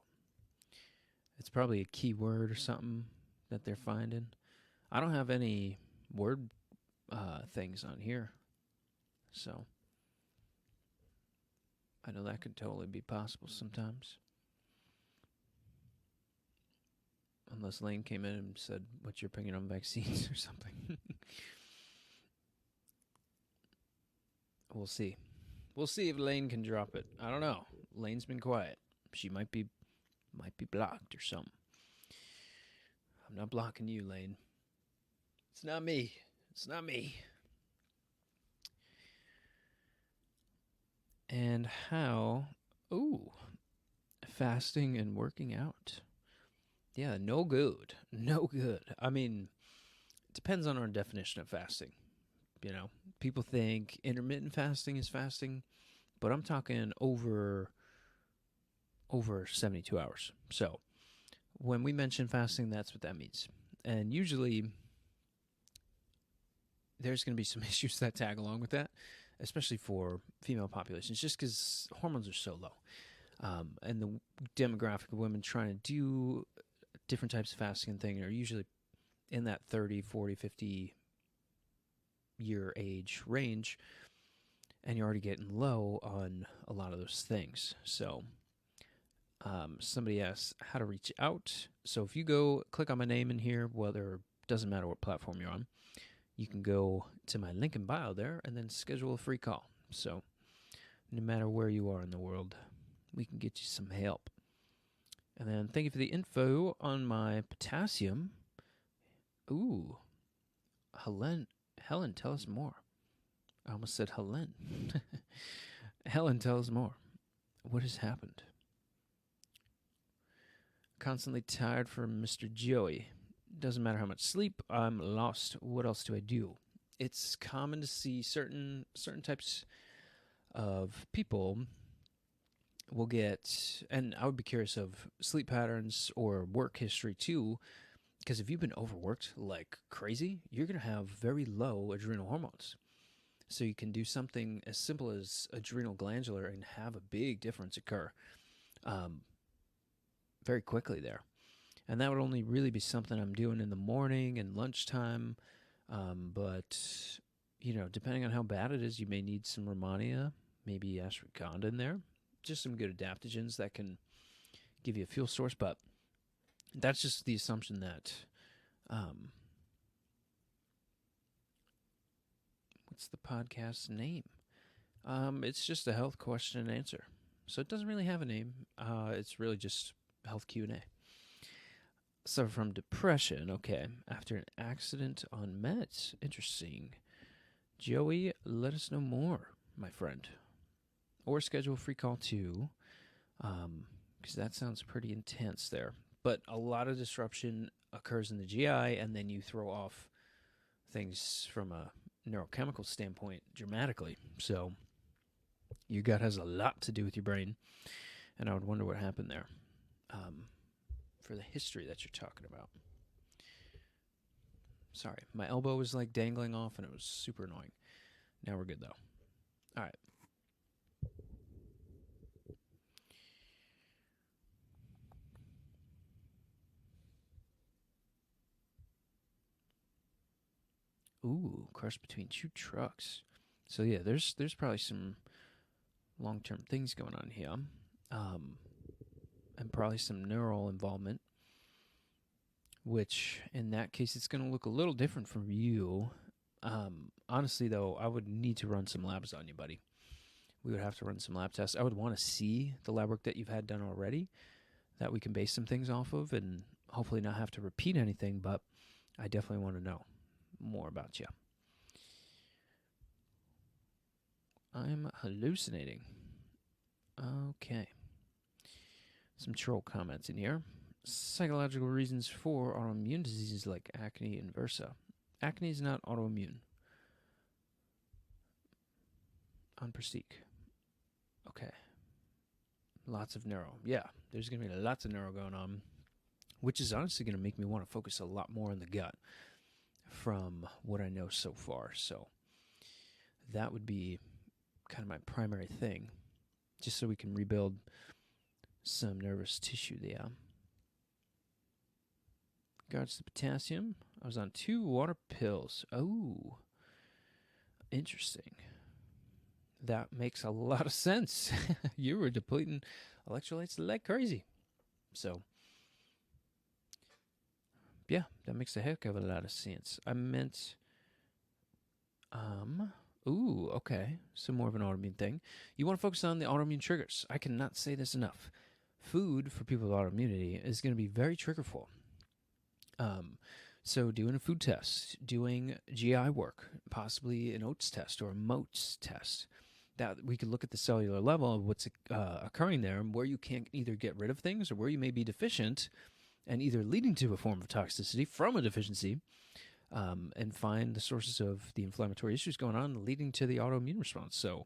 It's probably a keyword or something that they're finding. I don't have any word things on here. So I know that could totally be possible sometimes. Unless Lane came in and said, what's your opinion on vaccines or something. We'll see. We'll see if Lane can drop it. I don't know. Lane's been quiet. She might be blocked or something. I'm not blocking you, Lane. It's not me. It's not me. and how, ooh, fasting and working out. Yeah, no good. No good. I mean, it depends on our definition of fasting. You know, people think intermittent fasting is fasting, but I'm talking over 72 hours. So, when we mention fasting, that's what that means. And usually there's going to be some issues that tag along with that, especially for female populations, just because hormones are so low. And the demographic of women trying to do different types of fasting and thing are usually in that 30, 40, 50 year age range, and you're already getting low on a lot of those things. So, somebody asks how to reach out. So if you go click on my name in here, whether doesn't matter what platform you're on, you can go to my link in bio there and then schedule a free call. So no matter where you are in the world, we can get you some help. And then thank you for the info on my potassium. Ooh, Helen, tell us more. I almost said Helen. Helen, tell us more. What has happened? Constantly tired from Mr. Joey. Doesn't matter how much sleep, I'm lost. What else do I do? It's common to see certain types of people will get, and I would be curious of sleep patterns or work history too, because if you've been overworked like crazy, you're going to have very low adrenal hormones. So you can do something as simple as adrenal glandular and have a big difference occur very quickly there. And that would only really be something I'm doing in the morning and lunchtime. But, you know, depending on how bad it is, you may need some Romania, maybe ashwagandha in there. Just some good adaptogens that can give you a fuel source. But that's just the assumption that, what's the podcast's name? It's just a health question and answer. So it doesn't really have a name. It's really just health Q&A. Suffer from depression. Okay. After an accident on meds. Interesting. Joey, let us know more, my friend. Or schedule a free call too. Because that sounds pretty intense there. But a lot of disruption occurs in the GI, and then you throw off things from a neurochemical standpoint dramatically. So your gut has a lot to do with your brain. And I would wonder what happened there. For the history that you're talking about. Sorry, my elbow was like dangling off and it was super annoying. Now we're good though. All right. Ooh, crash between two trucks. So yeah, there's probably some long-term things going on here. And probably some neural involvement, which in that case, it's going to look a little different from you. Honestly, though, I would need to run some labs on you, buddy. We would have to run some lab tests. I would want to see the lab work that you've had done already that we can base some things off of and hopefully not have to repeat anything, but I definitely want to know more about you. I'm hallucinating. Okay. Some troll comments in here. Psychological reasons for autoimmune diseases like acne and VRSA. Acne is not autoimmune. On Prestique. Okay. Lots of neuro. Yeah, there's going to be lots of neuro going on, which is honestly going to make me want to focus a lot more on the gut from what I know so far. So that would be kind of my primary thing, just so we can rebuild some nervous tissue there. Regards to potassium, I was on 2 water pills. Oh, interesting. That makes a lot of sense. You were depleting electrolytes like crazy. So, yeah, that makes a heck of a lot of sense. I meant, ooh, okay. So more of an autoimmune thing. You want to focus on the autoimmune triggers. I cannot say this enough. Food for people with autoimmunity is going to be very triggerful. So doing a food test, doing GI work, possibly an oats test or a MOATS test, that we could look at the cellular level of what's occurring there and where you can't either get rid of things or where you may be deficient and either leading to a form of toxicity from a deficiency, and find the sources of the inflammatory issues going on leading to the autoimmune response. So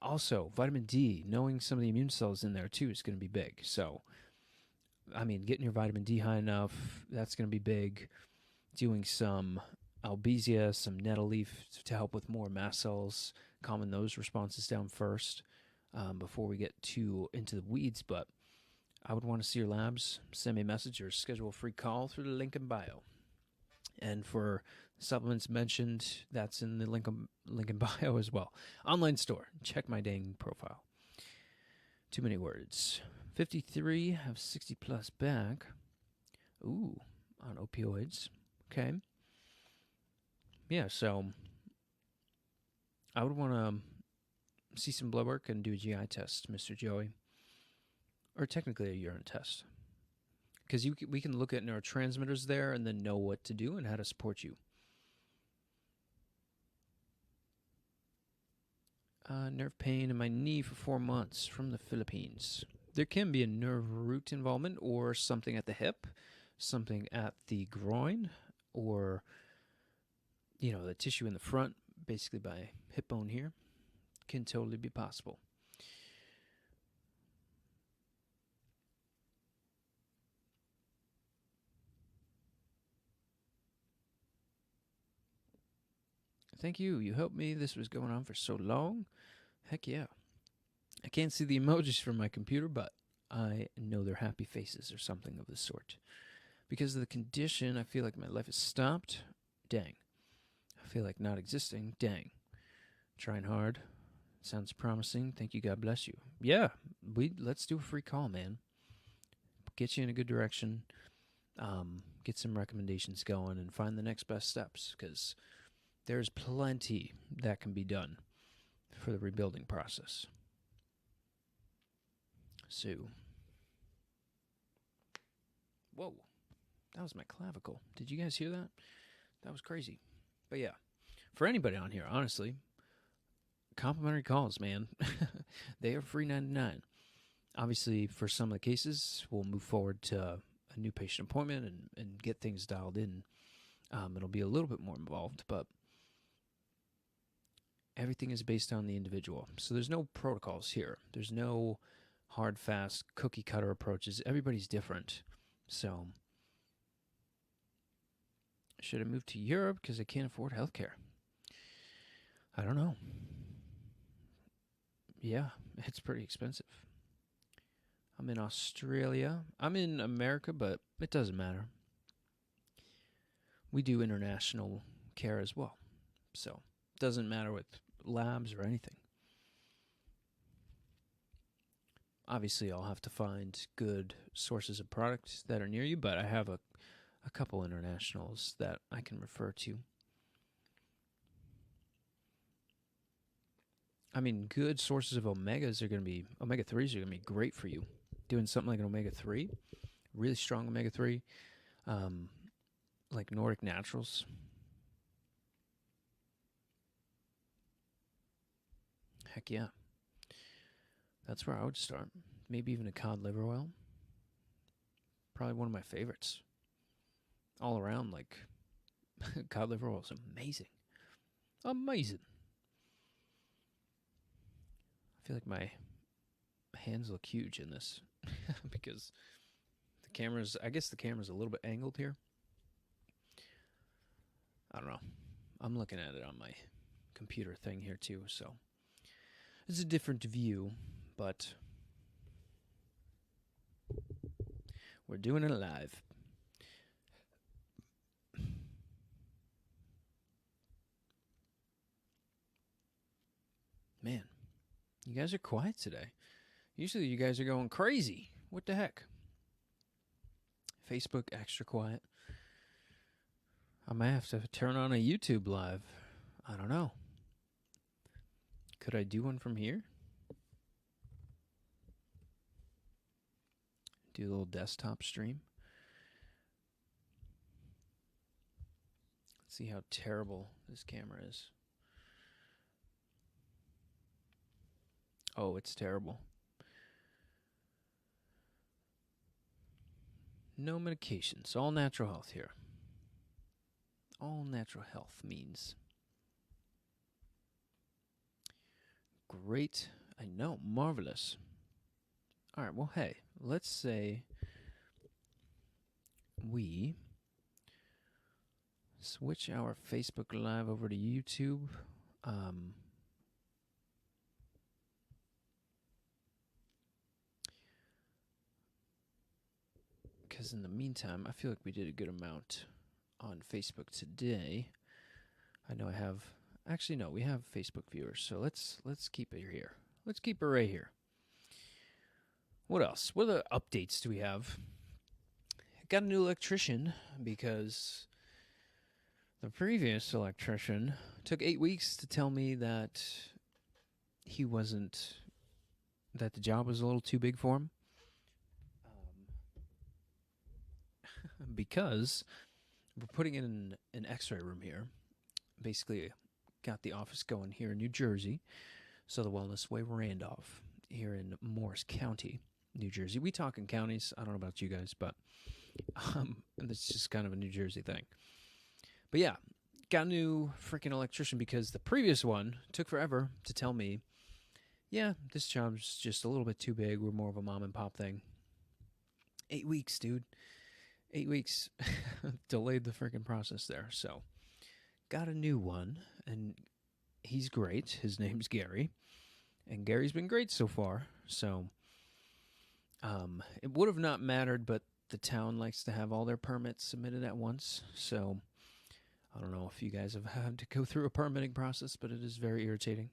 also vitamin D, knowing some of the immune cells in there too is going to be big. So I mean, getting your vitamin D high enough, that's going to be big. Doing some Albizia, some nettle leaf to help with more mast cells, calming those responses down first, before we get too into the weeds. But I would want to see your labs. Send me a message or schedule a free call through the link in bio. And for supplements mentioned, that's in the link in bio as well. Online store. Check my dang profile. Too many words. 53 have 60 plus back. Ooh, on opioids. Okay. Yeah, so I would want to see some blood work and do a GI test, Mr. Joey. Or technically a urine test. Because we can look at neurotransmitters there and then know what to do and how to support you. Nerve pain in my knee for 4 months from the Philippines. There can be a nerve root involvement or something at the hip, something at the groin, or, the tissue in the front, basically by hip bone here, can totally be possible. Thank you. You helped me. This was going on for so long. Heck yeah. I can't see the emojis from my computer, but I know they're happy faces or something of the sort. Because of the condition, I feel like my life has stopped. Dang. I feel like not existing. Dang. Trying hard. Sounds promising. Thank you. God bless you. Yeah, let's do a free call, man. Get you in a good direction. Get some recommendations going and find the next best steps, because there's plenty that can be done for the rebuilding process. So, whoa, that was my clavicle. Did you guys hear that? That was crazy. But yeah, for anybody on here, honestly, complimentary calls, man. They are free 99. Obviously, for some of the cases, we'll move forward to a new patient appointment and get things dialed in. It'll be a little bit more involved, but everything is based on the individual. So there's no protocols here. There's no hard, fast, cookie cutter approaches. Everybody's different. So, should I move to Europe because I can't afford healthcare? I don't know. Yeah, it's pretty expensive. I'm in Australia. I'm in America, but it doesn't matter. We do international care as well. So, it doesn't matter with labs or anything. Obviously, I'll have to find good sources of products that are near you, but I have a couple internationals that I can refer to. I mean, good sources of omegas are going to be, omega 3s are going to be great for you. Doing something like an omega 3, really strong omega 3, like Nordic Naturals. Heck yeah. That's where I would start. Maybe even a cod liver oil. Probably one of my favorites. All around, like, cod liver oil is amazing. Amazing. I feel like my hands look huge in this because I guess the camera's a little bit angled here. I don't know. I'm looking at it on my computer thing here too, so it's a different view, but we're doing it live. Man, you guys are quiet today. Usually you guys are going crazy. What the heck? Facebook extra quiet. I might have to turn on a YouTube live. I don't know. Could I do one from here? Do a little desktop stream. Let's see how terrible this camera is. Oh, it's terrible. No medications. All natural health here. All natural health means great. I know. Marvelous. All right. Well, hey, let's say we switch our Facebook Live over to YouTube. Because in the meantime, I feel like we did a good amount on Facebook today. I know I have. Actually, no, we have Facebook viewers, so let's keep it here. Let's keep it right here. What else? What other updates do we have? Got a new electrician because the previous electrician took 8 weeks to tell me that he wasn't, that the job was a little too big for him. Because we're putting in an x-ray room here. Basically, got the office going here in New Jersey. So the Wellness Way Randolph here in Morris County, New Jersey. We talk in counties. I don't know about you guys, but it's just kind of a New Jersey thing. But yeah, got a new freaking electrician because the previous one took forever to tell me, yeah, this job's just a little bit too big. We're more of a mom and pop thing. 8 weeks, dude. 8 weeks delayed the freaking process there. So got a new one, and he's great. His name's Gary, and Gary's been great so far. So it would have not mattered, but the town likes to have all their permits submitted at once. So I don't know if you guys have had to go through a permitting process, but it is very irritating.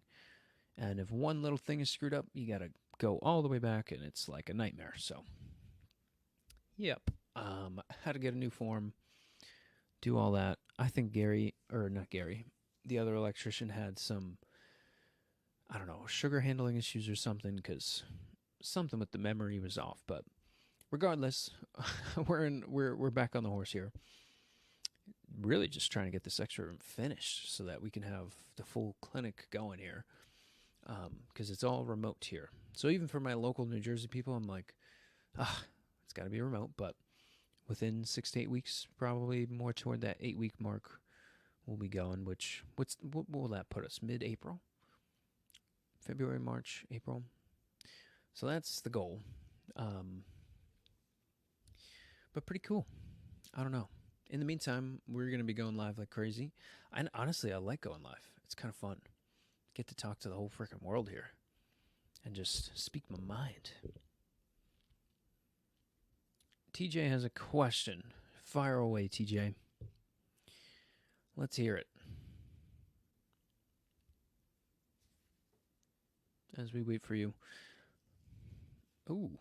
And if one little thing is screwed up, you got to go all the way back, and it's like a nightmare. So, yep. How to get a new form, do all that. I think Gary, or not Gary, the other electrician had some, I don't know, sugar handling issues or something, because something with the memory was off. But regardless, we're back on the horse here. Really just trying to get this extra room finished so that we can have the full clinic going here, because it's all remote here. So even for my local New Jersey people, I'm like, it's got to be remote. But within 6 to 8 weeks, probably more toward that 8-week mark, we'll be going. What will that put us? Mid-April, February, March, April. So that's the goal. But pretty cool. I don't know. In the meantime, we're going to be going live like crazy. And honestly, I like going live. It's kind of fun. Get to talk to the whole freaking world here and just speak my mind. TJ has a question. Fire away, TJ. Let's hear it. As we wait for you. Ooh,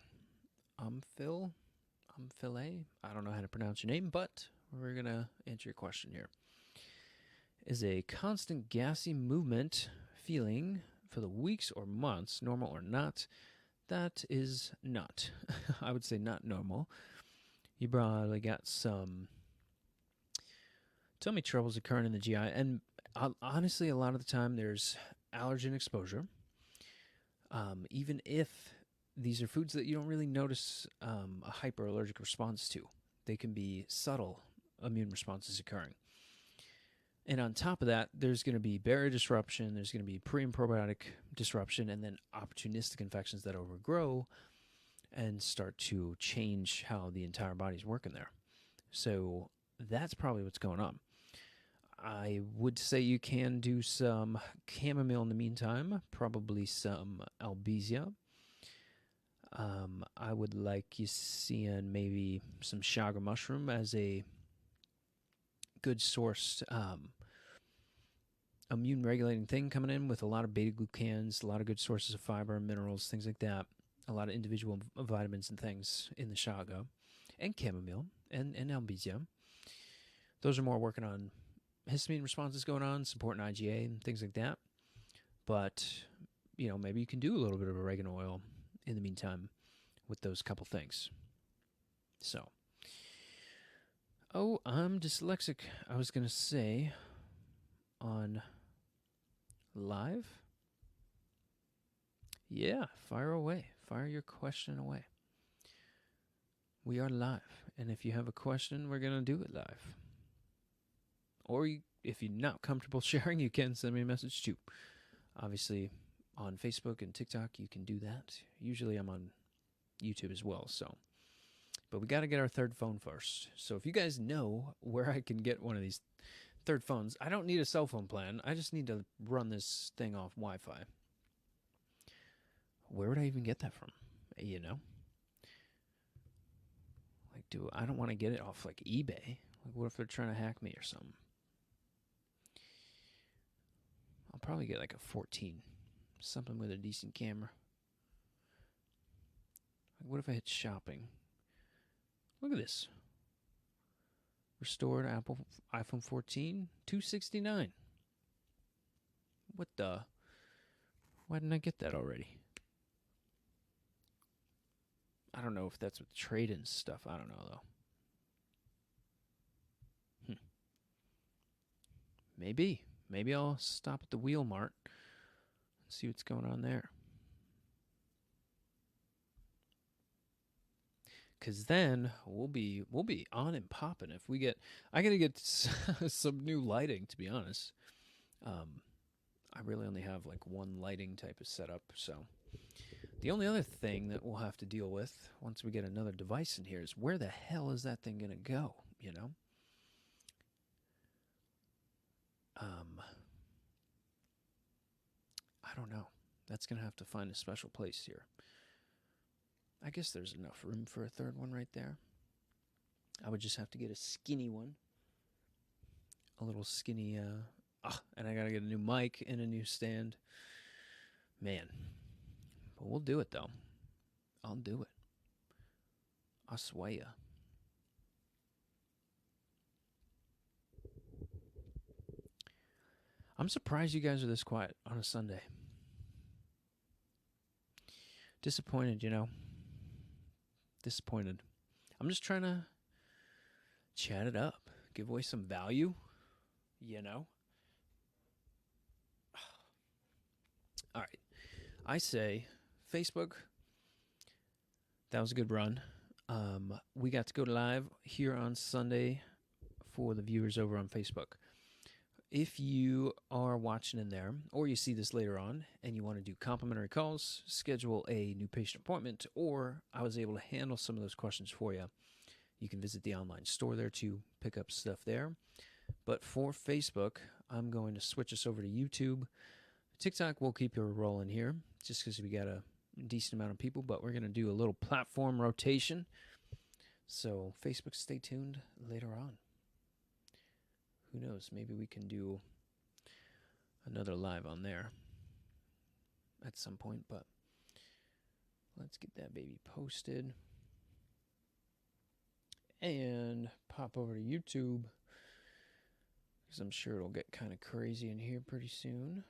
Phil. Phil A. I don't know how to pronounce your name, but we're going to answer your question here. Is a constant gassy movement feeling for the weeks or months normal or not? That is not. I would say not normal. You probably got some tummy troubles occurring in the GI. And honestly, a lot of the time there's allergen exposure. Even if these are foods that you don't really notice a hyperallergic response to, they can be subtle immune responses occurring. And on top of that, there's going to be barrier disruption, there's going to be pre and probiotic disruption, and then opportunistic infections that overgrow and start to change how the entire body's working there. So that's probably what's going on. I would say you can do some chamomile in the meantime, probably some albizia. I would like you seeing maybe some chaga mushroom as a good sourced immune regulating thing coming in, with a lot of beta glucans, a lot of good sources of fiber and minerals, things like that. A lot of individual vitamins and things in the chaga and chamomile and albizia. Those are more working on histamine responses going on, supporting IgA and things like that. But, maybe you can do a little bit of oregano oil in the meantime with those couple things. So, I'm dyslexic. I was going to say on live. Yeah, fire away. Fire your question away. We are live, and if you have a question, we're going to do it live. Or if you're not comfortable sharing, you can send me a message too. Obviously, on Facebook and TikTok, you can do that. Usually I'm on YouTube as well, so. But we got to get our third phone first. So if you guys know where I can get one of these third phones, I don't need a cell phone plan. I just need to run this thing off Wi-Fi. Where would I even get that from? You know? Like, I don't want to get it off like eBay. Like, what if they're trying to hack me or something? I'll probably get like a 14. Something with a decent camera. Like, what if I hit shopping? Look at this. Restored Apple iPhone 14, $269. What the? Why didn't I get that already? I don't know if that's with trade-in stuff. I don't know, though. Maybe. Maybe I'll stop at the Wheel Mart and see what's going on there. Because then we'll be on and popping if we get. I gotta get some new lighting, to be honest. I really only have like one lighting type of setup, so the only other thing that we'll have to deal with once we get another device in here is where the hell is that thing gonna go? You know. I don't know. That's gonna have to find a special place here. I guess there's enough room for a third one right there. I would just have to get a skinny one. A little skinny, and I gotta get a new mic and a new stand. Man. But we'll do it, though. I'll do it. I swear. I'm surprised you guys are this quiet on a Sunday. Disappointed, you know. Disappointed. I'm just trying to chat it up, give away some value, you know. All right. I say Facebook. That was a good run. We got to go live here on Sunday for the viewers over on Facebook. If you are watching in there, or you see this later on, and you want to do complimentary calls, schedule a new patient appointment, or I was able to handle some of those questions for you, you can visit the online store there to pick up stuff there. But for Facebook, I'm going to switch us over to YouTube. TikTok will keep you rolling here, just because we got a decent amount of people, but we're going to do a little platform rotation. So Facebook, stay tuned later on. Who knows? Maybe we can do another live on there at some point, but let's get that baby posted and pop over to YouTube because I'm sure it'll get kind of crazy in here pretty soon.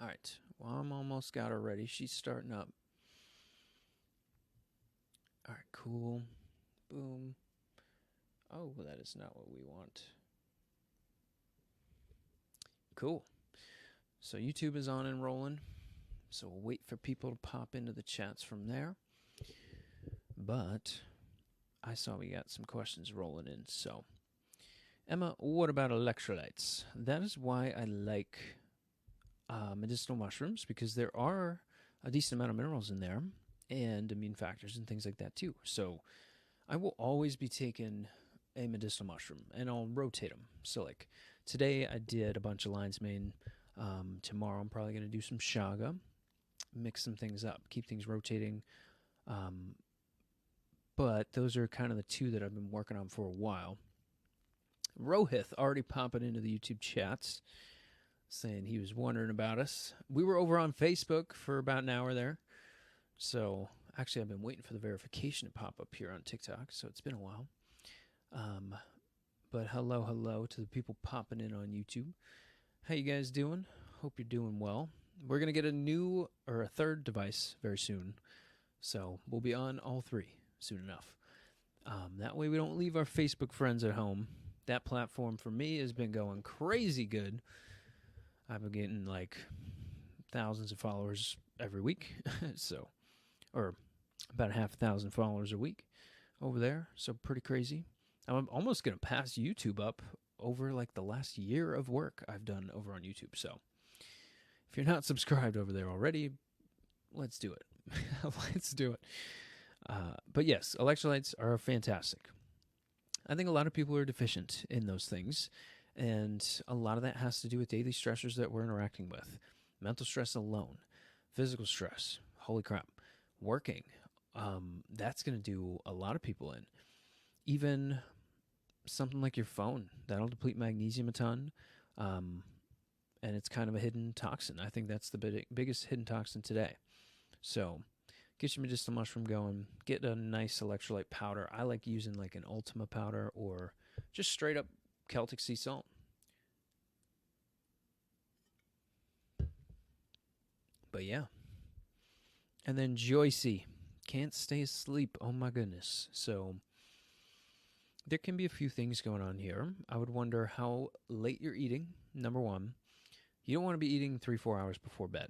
All right. Well, I'm almost got her ready. She's starting up. All right, cool. Boom. Oh, that is not what we want. Cool. So YouTube is on and rolling. So we'll wait for people to pop into the chats from there. But I saw we got some questions rolling in. So, Emma, what about electrolytes? That is why I like medicinal mushrooms, because there are a decent amount of minerals in there and immune factors and things like that too. So I will always be taking a medicinal mushroom and I'll rotate them. So like today I did a bunch of lion's mane. Tomorrow I'm probably going to do some chaga, mix some things up, keep things rotating. But those are kind of the two that I've been working on for a while. Rohith already popping into the YouTube chats, saying he was wondering about us. We were over on Facebook for about an hour there. So, actually, I've been waiting for the verification to pop up here on TikTok, so it's been a while. But hello to the people popping in on YouTube. How you guys doing? Hope you're doing well. We're going to get a third device very soon. So, we'll be on all three soon enough. That way we don't leave our Facebook friends at home. That platform for me has been going crazy good. I've been getting like thousands of followers every week. So, or about 500,000 followers a week over there. So pretty crazy. I'm almost going to pass YouTube up over like the last year of work I've done over on YouTube. So if you're not subscribed over there already, let's do it. Let's do it. But yes, electrolytes are fantastic. I think a lot of people are deficient in those things. And a lot of that has to do with daily stressors that we're interacting with. Mental stress alone, physical stress, holy crap, working. That's going to do a lot of people in. Even something like your phone, that'll deplete magnesium a ton. And it's kind of a hidden toxin. I think that's the biggest hidden toxin today. So get your medicinal mushroom going. Get a nice electrolyte powder. I like using like an Ultima powder or just straight up Celtic sea salt. But yeah. And then Joycey. Can't stay asleep. Oh my goodness. So there can be a few things going on here. I would wonder how late you're eating. Number one, you don't want to be eating 3-4 hours before bed.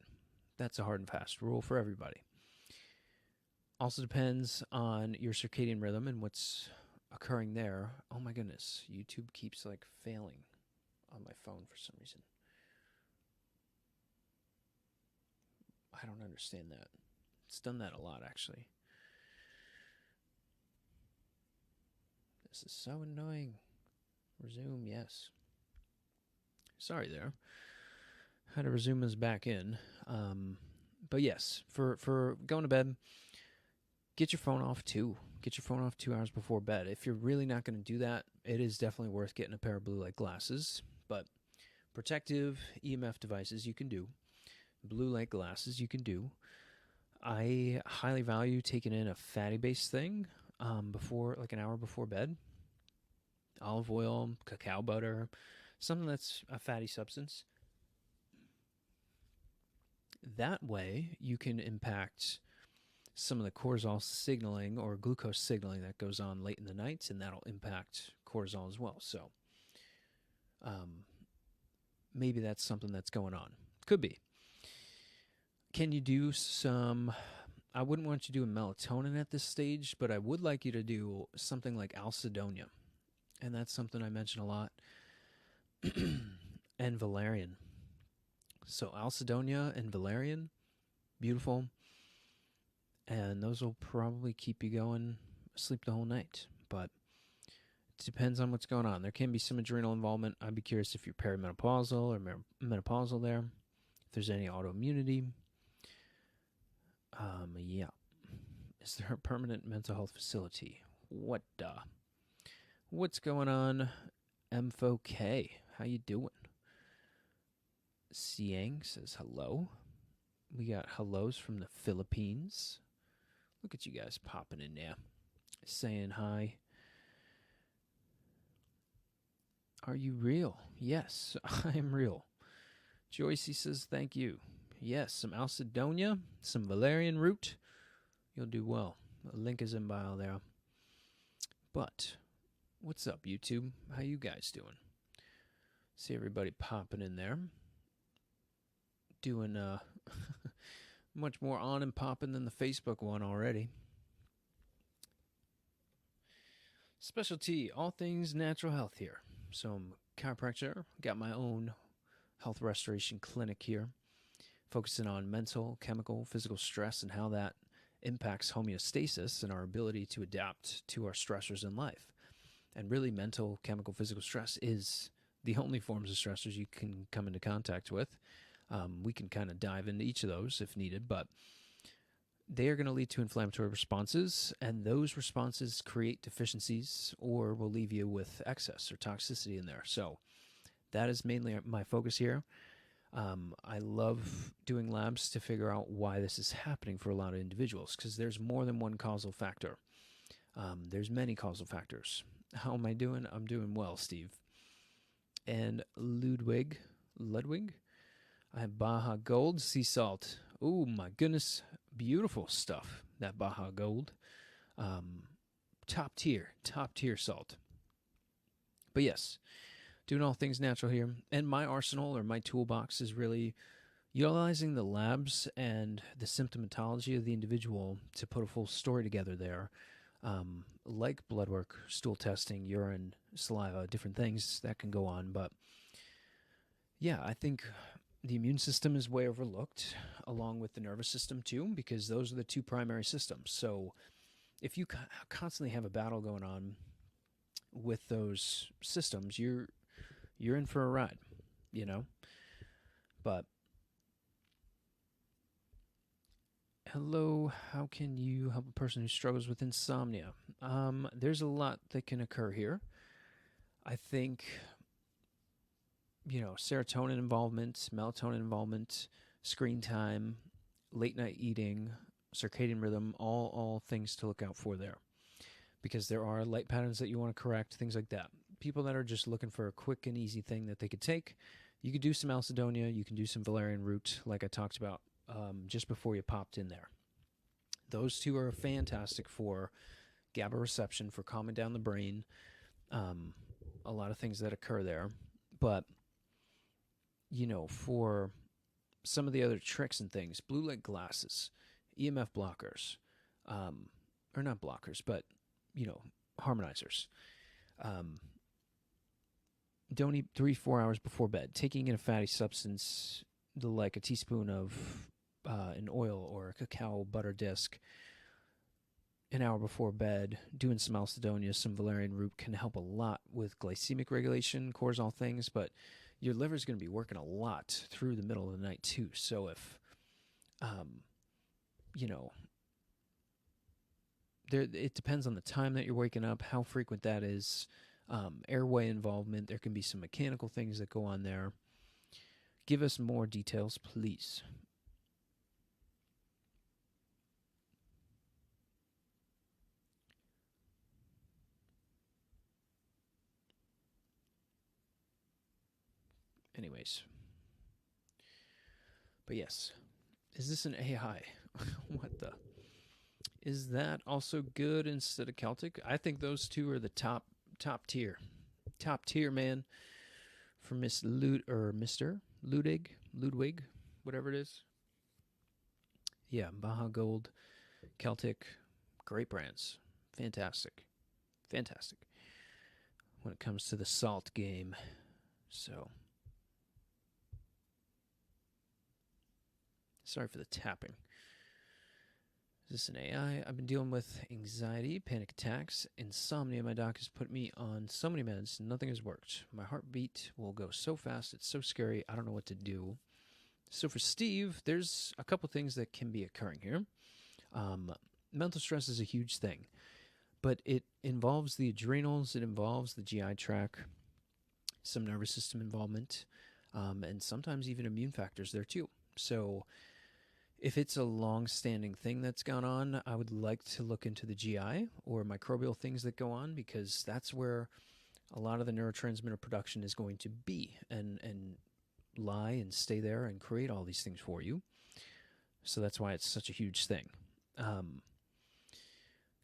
That's a hard and fast rule for everybody. Also depends on your circadian rhythm and what's occurring there. Oh my goodness, YouTube keeps like failing on my phone for some reason. I don't understand that. It's done that a lot, actually. This is so annoying. Resume, yes. Sorry there. Had to resume this back in. But yes, for going to bed, get your phone off too. Get your phone off 2 hours before bed. If you're really not going to do that, it is definitely worth getting a pair of blue light glasses. But protective EMF devices you can do. Blue light glasses you can do. I highly value taking in a fatty-based thing before, like an hour before bed. Olive oil, cacao butter, something that's a fatty substance. That way, you can impact some of the cortisol signaling or glucose signaling that goes on late in the night, and that'll impact cortisol as well. So maybe that's something that's going on. Could be. Can you do some... I wouldn't want you to do a melatonin at this stage, but I would like you to do something like Alcidonia. And that's something I mention a lot. And valerian. So Alcidonia and valerian, beautiful. And those will probably keep you going, sleep the whole night. But it depends on what's going on. There can be some adrenal involvement. I'd be curious if you're perimenopausal or menopausal there. If there's any autoimmunity. Yeah. Is there a permanent mental health facility? What's going on? M4K, how you doing? Siang says hello. We got hellos from the Philippines. Look at you guys popping in there, saying hi. Are you real? Yes, I am real. Joycey says thank you. Yes, some Alcidonia, some valerian root. You'll do well. The link is in bio there. But what's up, YouTube? How you guys doing? See everybody popping in there. Doing much more on and popping than the Facebook one already. Specialty, all things natural health here. So I'm a chiropractor. Got my own health restoration clinic here, focusing on mental, chemical, physical stress and how that impacts homeostasis and our ability to adapt to our stressors in life. And really, mental, chemical, physical stress is the only forms of stressors you can come into contact with. We can kind of dive into each of those if needed, but they are going to lead to inflammatory responses, and those responses create deficiencies or will leave you with excess or toxicity in there. So that is mainly my focus here. I love doing labs to figure out why this is happening for a lot of individuals, because there's more than one causal factor. There's many causal factors. How am I doing? I'm doing well, Steve. And Ludwig, I have Baja Gold sea salt. Oh my goodness, beautiful stuff, that Baja Gold. Top tier salt. But yes, doing all things natural here. And my arsenal or my toolbox is really utilizing the labs and the symptomatology of the individual to put a full story together there. Like blood work, stool testing, urine, saliva, different things that can go on. But yeah, I think the immune system is way overlooked, along with the nervous system too, because those are the two primary systems. So if you constantly have a battle going on with those systems, you're in for a ride, you know. But hello, how can you help a person who struggles with insomnia? There's a lot that can occur here. I think, serotonin involvement, melatonin involvement, screen time, late night eating, circadian rhythm, all things to look out for there. Because there are light patterns that you want to correct, things like that. People that are just looking for a quick and easy thing that they could take, you could do some Alcydonia, you can do some valerian root, like I talked about just before you popped in there. Those two are fantastic for GABA reception, for calming down the brain, a lot of things that occur there. But, for some of the other tricks and things, blue light glasses, EMF blockers, or not blockers, but, harmonizers. Don't eat 3-4 hours before bed. Taking in a fatty substance, like a teaspoon of an oil or a cacao butter disc, an hour before bed, doing some Alcydonia, some valerian root can help a lot with glycemic regulation, cortisol things, but your liver is going to be working a lot through the middle of the night too. So if, it depends on the time that you're waking up, how frequent that is, airway involvement. There can be some mechanical things that go on there. Give us more details, please. Anyways. But yes. Is this an AI? What the? Is that also good instead of Celtic? I think those two are the top tier. Top tier, man. For Mr. Ludwig, whatever it is. Yeah, Baja Gold, Celtic, great brands. Fantastic. When it comes to the salt game. So, sorry for the tapping. Is this an AI? I've been dealing with anxiety, panic attacks, insomnia. My doc has put me on so many meds. Nothing has worked. My heartbeat will go so fast. It's so scary. I don't know what to do. So for Steve, there's a couple things that can be occurring here. Mental stress is a huge thing, but it involves the adrenals. It involves the GI tract, some nervous system involvement, and sometimes even immune factors there too. So if it's a long-standing thing that's gone on, I would like to look into the GI or microbial things that go on, because that's where a lot of the neurotransmitter production is going to be and lie and stay there and create all these things for you. So that's why it's such a huge thing.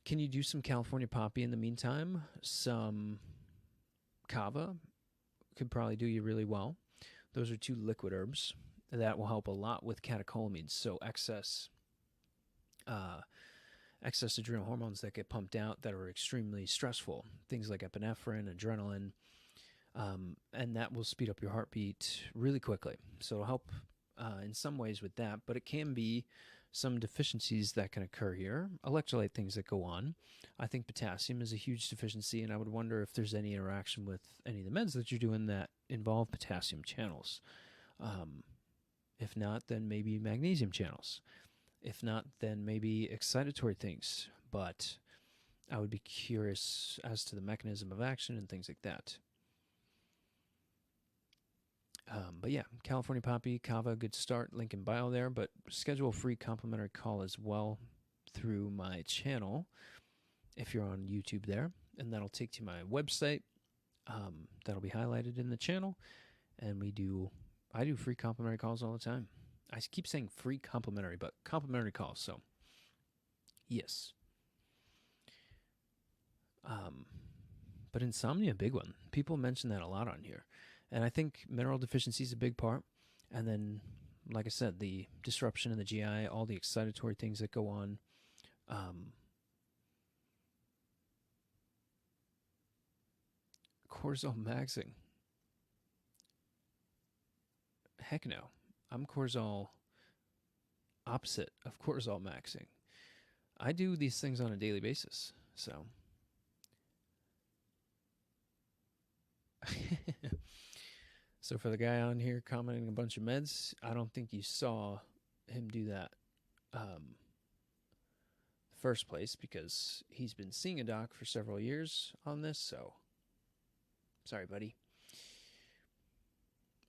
Can you do some California poppy in the meantime? Some kava could probably do you really well. Those are two liquid herbs that will help a lot with catecholamines. So excess adrenal hormones that get pumped out that are extremely stressful. Things like epinephrine, adrenaline, and that will speed up your heartbeat really quickly. So it'll help in some ways with that, but it can be some deficiencies that can occur here. Electrolyte things that go on. I think potassium is a huge deficiency, and I would wonder if there's any interaction with any of the meds that you're doing that involve potassium channels. If not, then maybe magnesium channels. If not, then maybe excitatory things. But I would be curious as to the mechanism of action and things like that. But yeah, California Poppy, Kava, good start. Link in bio there. But schedule a free complimentary call as well through my channel if you're on YouTube there. And that'll take to my website. That'll be highlighted in the channel. And I do free complimentary calls all the time. I keep saying free complimentary, but complimentary calls. So, yes. But insomnia, big one. People mention that a lot on here. And I think mineral deficiency is a big part. And then, like I said, the disruption in the GI, all the excitatory things that go on. Cortisol maxing. Heck no. I'm cortisol opposite of cortisol maxing. I do these things on a daily basis. So. So for the guy on here commenting a bunch of meds, I don't think you saw him do that first place, because he's been seeing a doc for several years on this. So sorry, buddy.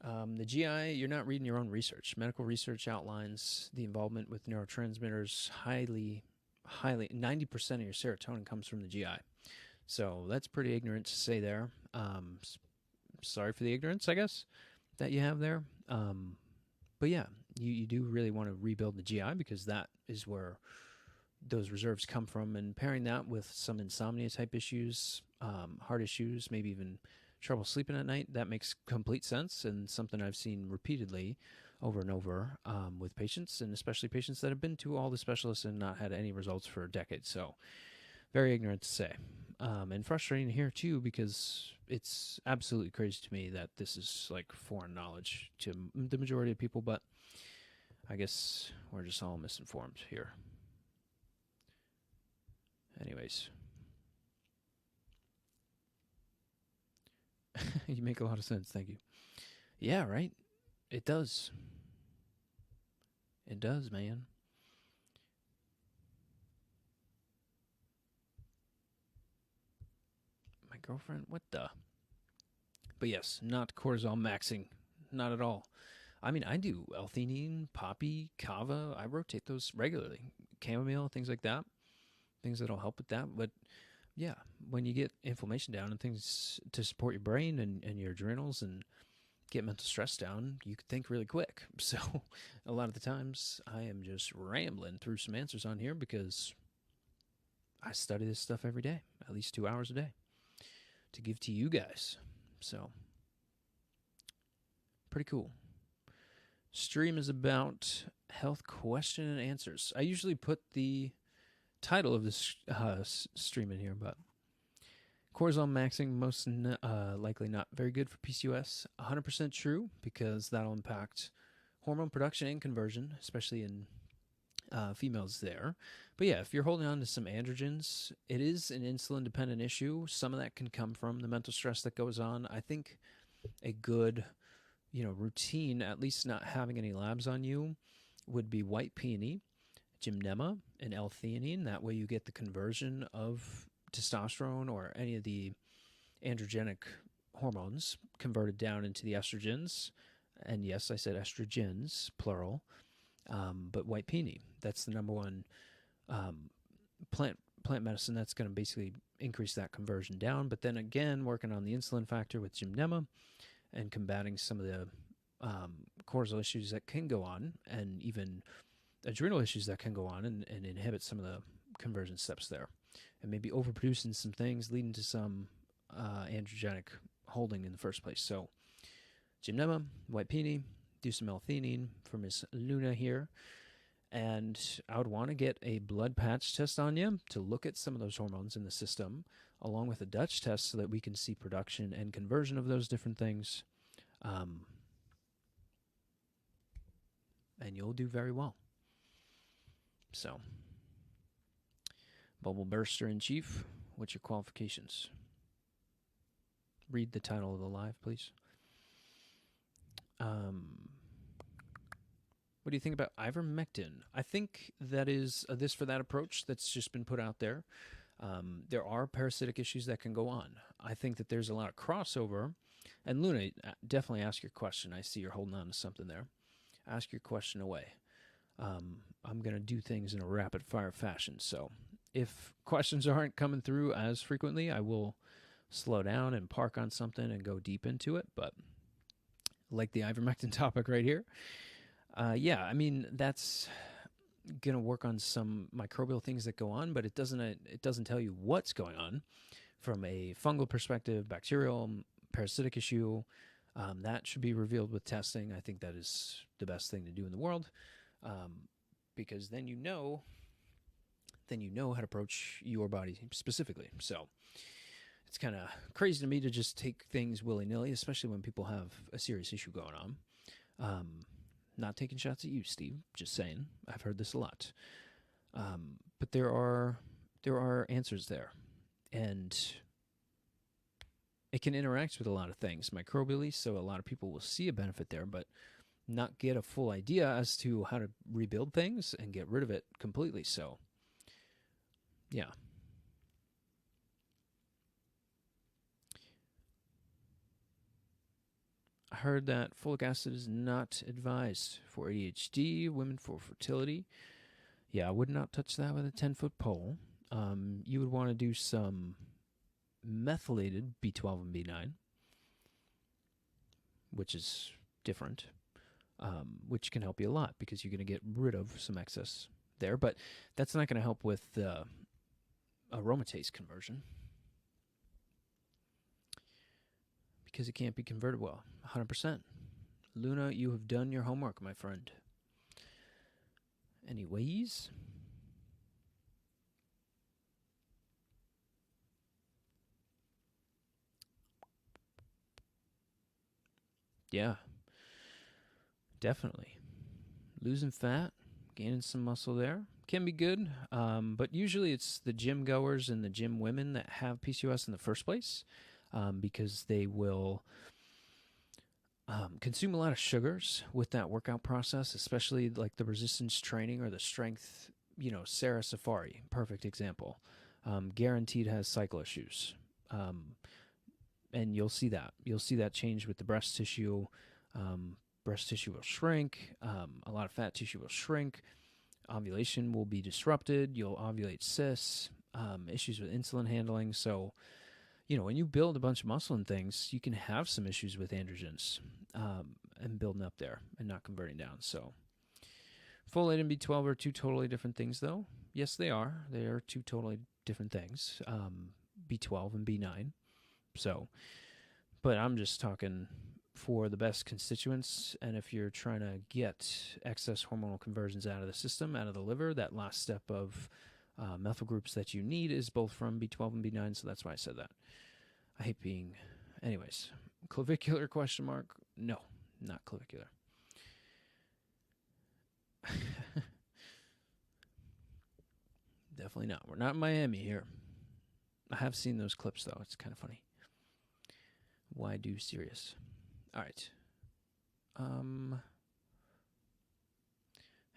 The GI, you're not reading your own research. Medical research outlines the involvement with neurotransmitters highly, 90% of your serotonin comes from the GI. So that's pretty ignorant to say there. Sorry for the ignorance, I guess, that you have there. But yeah, you do really want to rebuild the GI, because that is where those reserves come from. And pairing that with some insomnia type issues, heart issues, maybe even trouble sleeping at night, that makes complete sense, and something I've seen repeatedly over and over with patients, and especially patients that have been to all the specialists and not had any results for decades. So very ignorant to say. And frustrating to hear too, because it's absolutely crazy to me that this is like foreign knowledge to the majority of people, but I guess we're just all misinformed here. Anyways. You make a lot of sense, thank you. Yeah, right? It does. It does, man. My girlfriend? What the? But yes, not cortisol maxing. Not at all. I mean, I do L-theanine, poppy, kava. I rotate those regularly. Chamomile, things like that. Things that'll help with that. But yeah, when you get inflammation down and things to support your brain and your adrenals and get mental stress down, you can think really quick. So a lot of the times I am just rambling through some answers on here, because I study this stuff every day, at least 2 hours a day, to give to you guys. So pretty cool. Stream is about health question and answers. I usually put the title of this stream in here, but cortisol maxing most likely not very good for PCOS. 100% true, because that'll impact hormone production and conversion, especially in females there. But yeah, if you're holding on to some androgens, it is an insulin-dependent issue. Some of that can come from the mental stress that goes on. I think a good, routine, at least not having any labs on you, would be white peony, gymnema, and L-theanine. That way you get the conversion of testosterone or any of the androgenic hormones converted down into the estrogens. And yes, I said estrogens, plural. But white peony, that's the number one plant medicine that's going to basically increase that conversion down. But then again, working on the insulin factor with gymnema and combating some of the cortisol issues that can go on, and even adrenal issues that can go on and inhibit some of the conversion steps there, and maybe overproducing some things leading to some androgenic holding in the first place. So gymnema, white peony, do some L-theanine for Miss Luna here. And I would want to get a blood patch test on you to look at some of those hormones in the system, along with a Dutch test, so that we can see production and conversion of those different things. And you'll do very well. So, Bubble Burster in Chief, what's your qualifications? Read the title of the live, please. What do you think about ivermectin? I think that is this for that approach that's just been put out there. There are parasitic issues that can go on. I think that there's a lot of crossover. And Luna, definitely ask your question. I see you're holding on to something there. Ask your question away. I'm going to do things in a rapid fire fashion. So if questions aren't coming through as frequently, I will slow down and park on something and go deep into it. But like the ivermectin topic right here. Yeah, I mean, that's going to work on some microbial things that go on, but it doesn't tell you what's going on from a fungal perspective, bacterial, parasitic issue. That should be revealed with testing. I think that is the best thing to do in the world, because then you know how to approach your body specifically. So it's kind of crazy to me to just take things willy-nilly, especially when people have a serious issue going on. Not taking shots at you, Steve. Just saying. I've heard this a lot. But there are answers there, and it can interact with a lot of things microbially, so a lot of people will see a benefit there, but not get a full idea as to how to rebuild things and get rid of it completely. So, yeah. I heard that folic acid is not advised for ADHD, women for fertility. Yeah, I would not touch that with a 10-foot pole. You would want to do some methylated B12 and B9, which is different, which can help you a lot because you're going to get rid of some excess there. But that's not going to help with aromatase conversion because it can't be converted well. 100%. Luna, you have done your homework, my friend. Anyways, yeah, definitely. Losing fat, gaining some muscle there can be good, but usually it's the gym goers and the gym women that have PCOS in the first place, because they will consume a lot of sugars with that workout process, especially like the resistance training or the strength. Sarah Safari, perfect example. Guaranteed has cycle issues. And you'll see that. You'll see that change with the breast tissue. Breast tissue will shrink. A lot of fat tissue will shrink. Ovulation will be disrupted. You'll ovulate cysts. Issues with insulin handling. So, when you build a bunch of muscle and things, you can have some issues with androgens and building up there and not converting down. So, folate and B12 are two totally different things, though. Yes, they are. They are two totally different things. B12 and B9. So, but I'm just talking for the best constituents, and if you're trying to get excess hormonal conversions out of the system, out of the liver, that last step of methyl groups that you need is both from B12 and B9, so that's why I said that. I hate being... Anyways, clavicular question mark? No, not clavicular. Definitely not. We're not in Miami here. I have seen those clips, though. It's kind of funny. Why do serious? All right.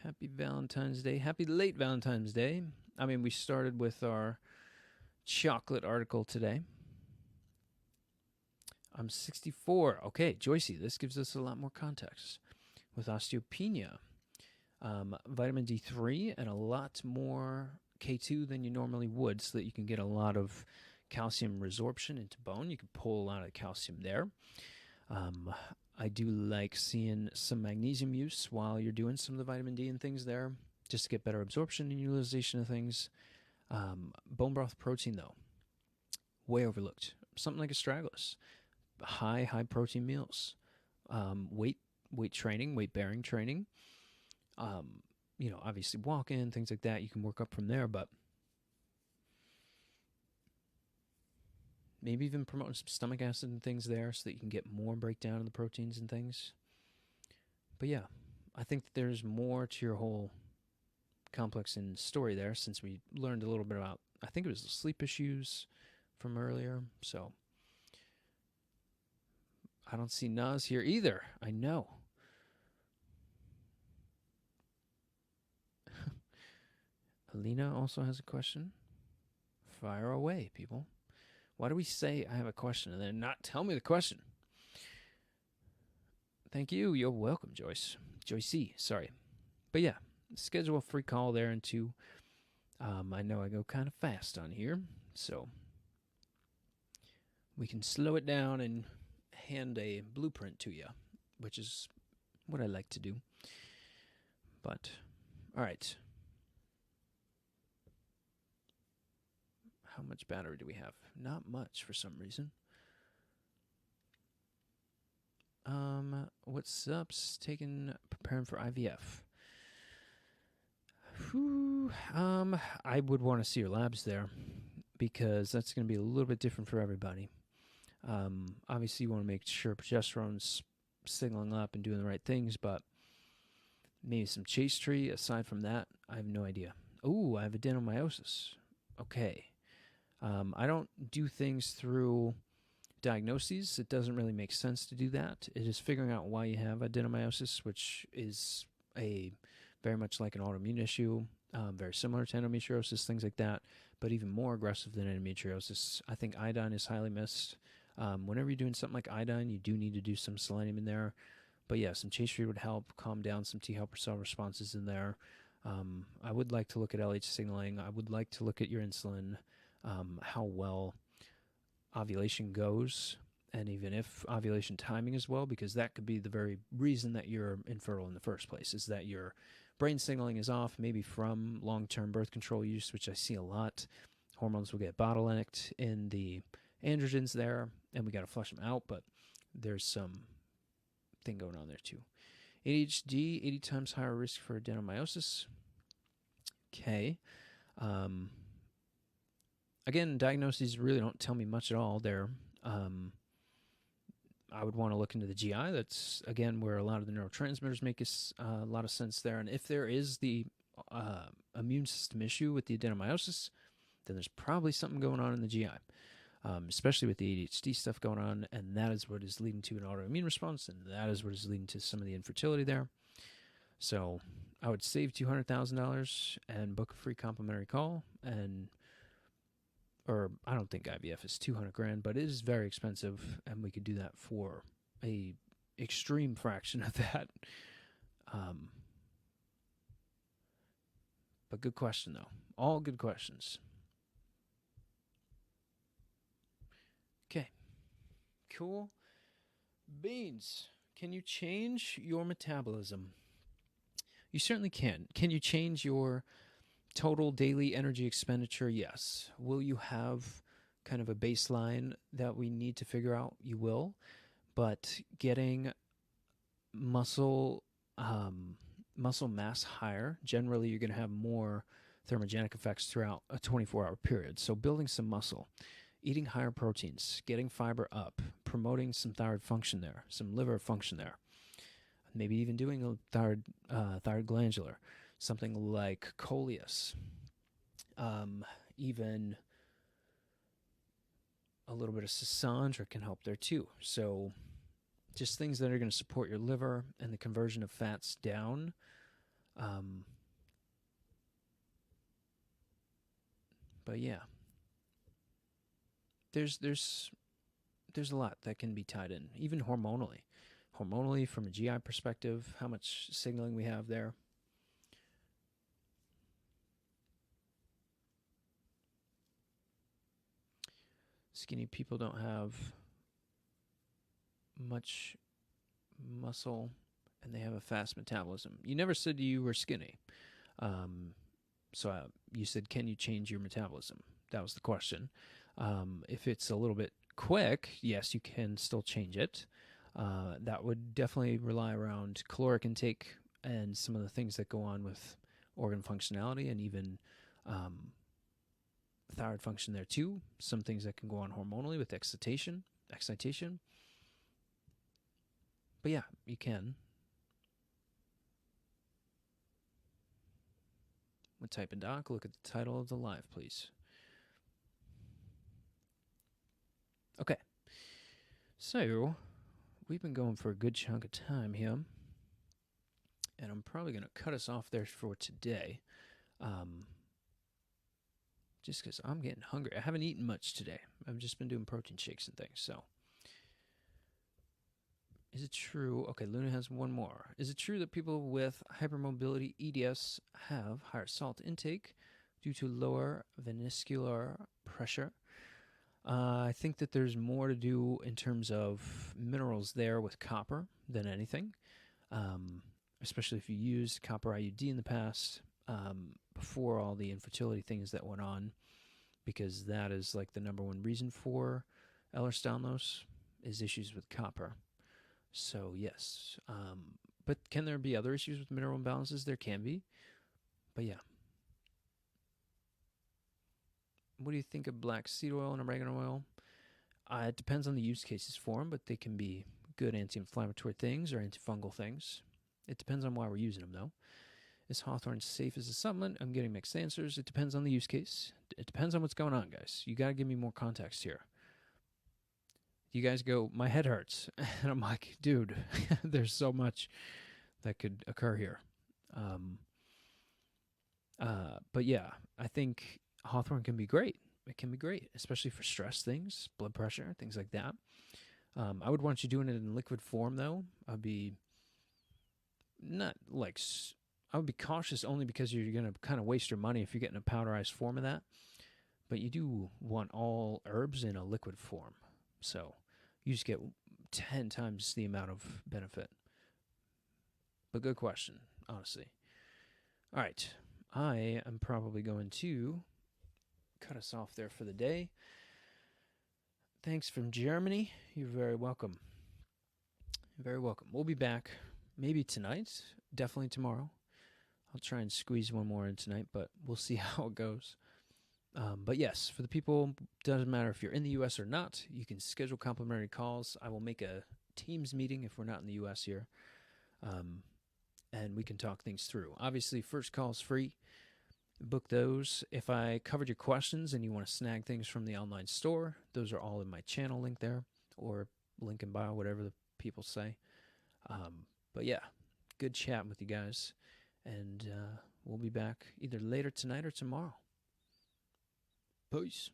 Happy Valentine's Day. Happy late Valentine's Day. I mean, we started with our chocolate article today. I'm 64. Okay, Joycey, this gives us a lot more context. With osteopenia, vitamin D3 and a lot more K2 than you normally would, so that you can get a lot of calcium resorption into bone. You can pull a lot of calcium there. I do like seeing some magnesium use while you're doing some of the vitamin D and things there, just to get better absorption and utilization of things. Bone broth protein, though, way overlooked. Something like astragalus. High protein meals. Weight training, weight bearing training. Obviously walk-in, things like that. You can work up from there, but maybe even promoting some stomach acid and things there so that you can get more breakdown of the proteins and things. But yeah, I think that there's more to your whole complex and story there, since we learned a little bit about, I think it was the sleep issues from earlier. So I don't see Nas here either. I know. Alina also has a question. Fire away, people. Why do we say I have a question and then not tell me the question? Thank you. You're welcome, Joyce. Joycey, sorry. But yeah, schedule a free call there in 2. I know I go kind of fast on here, so we can slow it down and hand a blueprint to you, which is what I like to do. But, all right. How much battery do we have? Not much for some reason. What's up? Preparing for IVF. Whew. I would want to see your labs there because that's going to be a little bit different for everybody. Obviously, you want to make sure progesterone's signaling up and doing the right things, but maybe some chase tree. Aside from that, I have no idea. Oh, I have adenomyosis. Okay. I don't do things through diagnoses. It doesn't really make sense to do that. It is figuring out why you have adenomyosis, which is very much like an autoimmune issue, very similar to endometriosis, things like that, but even more aggressive than endometriosis. I think iodine is highly missed. Whenever you're doing something like iodine, you do need to do some selenium in there. But yeah, some chase tree would help calm down some T helper cell responses in there. I would like to look at LH signaling. I would like to look at your insulin, how well ovulation goes, and even if ovulation timing as well, because that could be the very reason that you're infertile in the first place, is that your brain signaling is off, maybe from long-term birth control use, which I see a lot. Hormones will get bottlenecked in the androgens there, and we got to flush them out, but there's some thing going on there too. ADHD, 80 times higher risk for adenomyosis. Okay. Again, diagnoses really don't tell me much at all there. I would want to look into the GI. That's, again, where a lot of the neurotransmitters make a lot of sense there. And if there is the immune system issue with the adenomyosis, then there's probably something going on in the GI, especially with the ADHD stuff going on. And that is what is leading to an autoimmune response, and that is what is leading to some of the infertility there. So I would save $200,000 and book a free complimentary call, or I don't think IVF is $200,000, but it is very expensive, and we could do that for a extreme fraction of that. But good question, though. All good questions. Okay. Cool. Beans, can you change your metabolism? You certainly can. Can you change your total daily energy expenditure? Yes. Will you have kind of a baseline that we need to figure out? You will. But getting muscle mass higher, generally you're going to have more thermogenic effects throughout a 24-hour period. So building some muscle, eating higher proteins, getting fiber up, promoting some thyroid function there, some liver function there, maybe even doing a thyroid glandular, something like coleus, even a little bit of Sasandra can help there too. So just things that are going to support your liver and the conversion of fats down. But yeah, there's a lot that can be tied in, even hormonally. Hormonally, from a GI perspective, how much signaling we have there. Skinny people don't have much muscle, and they have a fast metabolism. You never said you were skinny. So you said, can you change your metabolism? That was the question. If it's a little bit quick, yes, you can still change it. That would definitely rely around caloric intake and some of the things that go on with organ functionality, and even thyroid function there too. Some things that can go on hormonally with excitation. But yeah, you can. What type of doc? Look at the title of the live, please. Okay. So we've been going for a good chunk of time here, and I'm probably going to cut us off there for today, just because I'm getting hungry. I haven't eaten much today. I've just been doing protein shakes and things. So is it true? Okay, Luna has one more. Is it true that people with hypermobility EDS have higher salt intake due to lower vascular pressure? I think that there's more to do in terms of minerals there with copper than anything, especially if you used copper IUD in the past, before all the infertility things that went on. because that is like the number one reason for Ehlers-Danlos is issues with copper. So yes, but can there be other issues with mineral imbalances? There can be, but yeah. What do you think of black seed oil and oregano oil? It depends on the use cases for them, but they can be good anti-inflammatory things or antifungal things. It depends on why we're using them, though. Is Hawthorne safe as a supplement? I'm getting mixed answers. It depends on the use case. It depends on what's going on, guys. You got to give me more context here. You guys go, my head hurts. And I'm like, dude, there's so much that could occur here. But yeah, I think Hawthorne can be great. It can be great, especially for stress things, blood pressure, things like that. I would want you doing it in liquid form, though. I'd be not like, I would be cautious only because you're going to kind of waste your money if you're getting a powderized form of that. But you do want all herbs in a liquid form. So you just get 10 times the amount of benefit. But good question, honestly. All right. I am probably going to cut us off there for the day. Thanks from Germany. You're very welcome. You're very welcome. We'll be back maybe tonight, definitely tomorrow. I'll try and squeeze one more in tonight, but we'll see how it goes. But yes, for the people, doesn't matter if you're in the U.S. or not, you can schedule complimentary calls. I will make a Teams meeting if we're not in the U.S. here, and we can talk things through. Obviously, first call is free. Book those. If I covered your questions and you want to snag things from the online store, those are all in my channel link there, or link in bio, whatever the people say. But yeah, good chatting with you guys, and we'll be back either later tonight or tomorrow. Peace.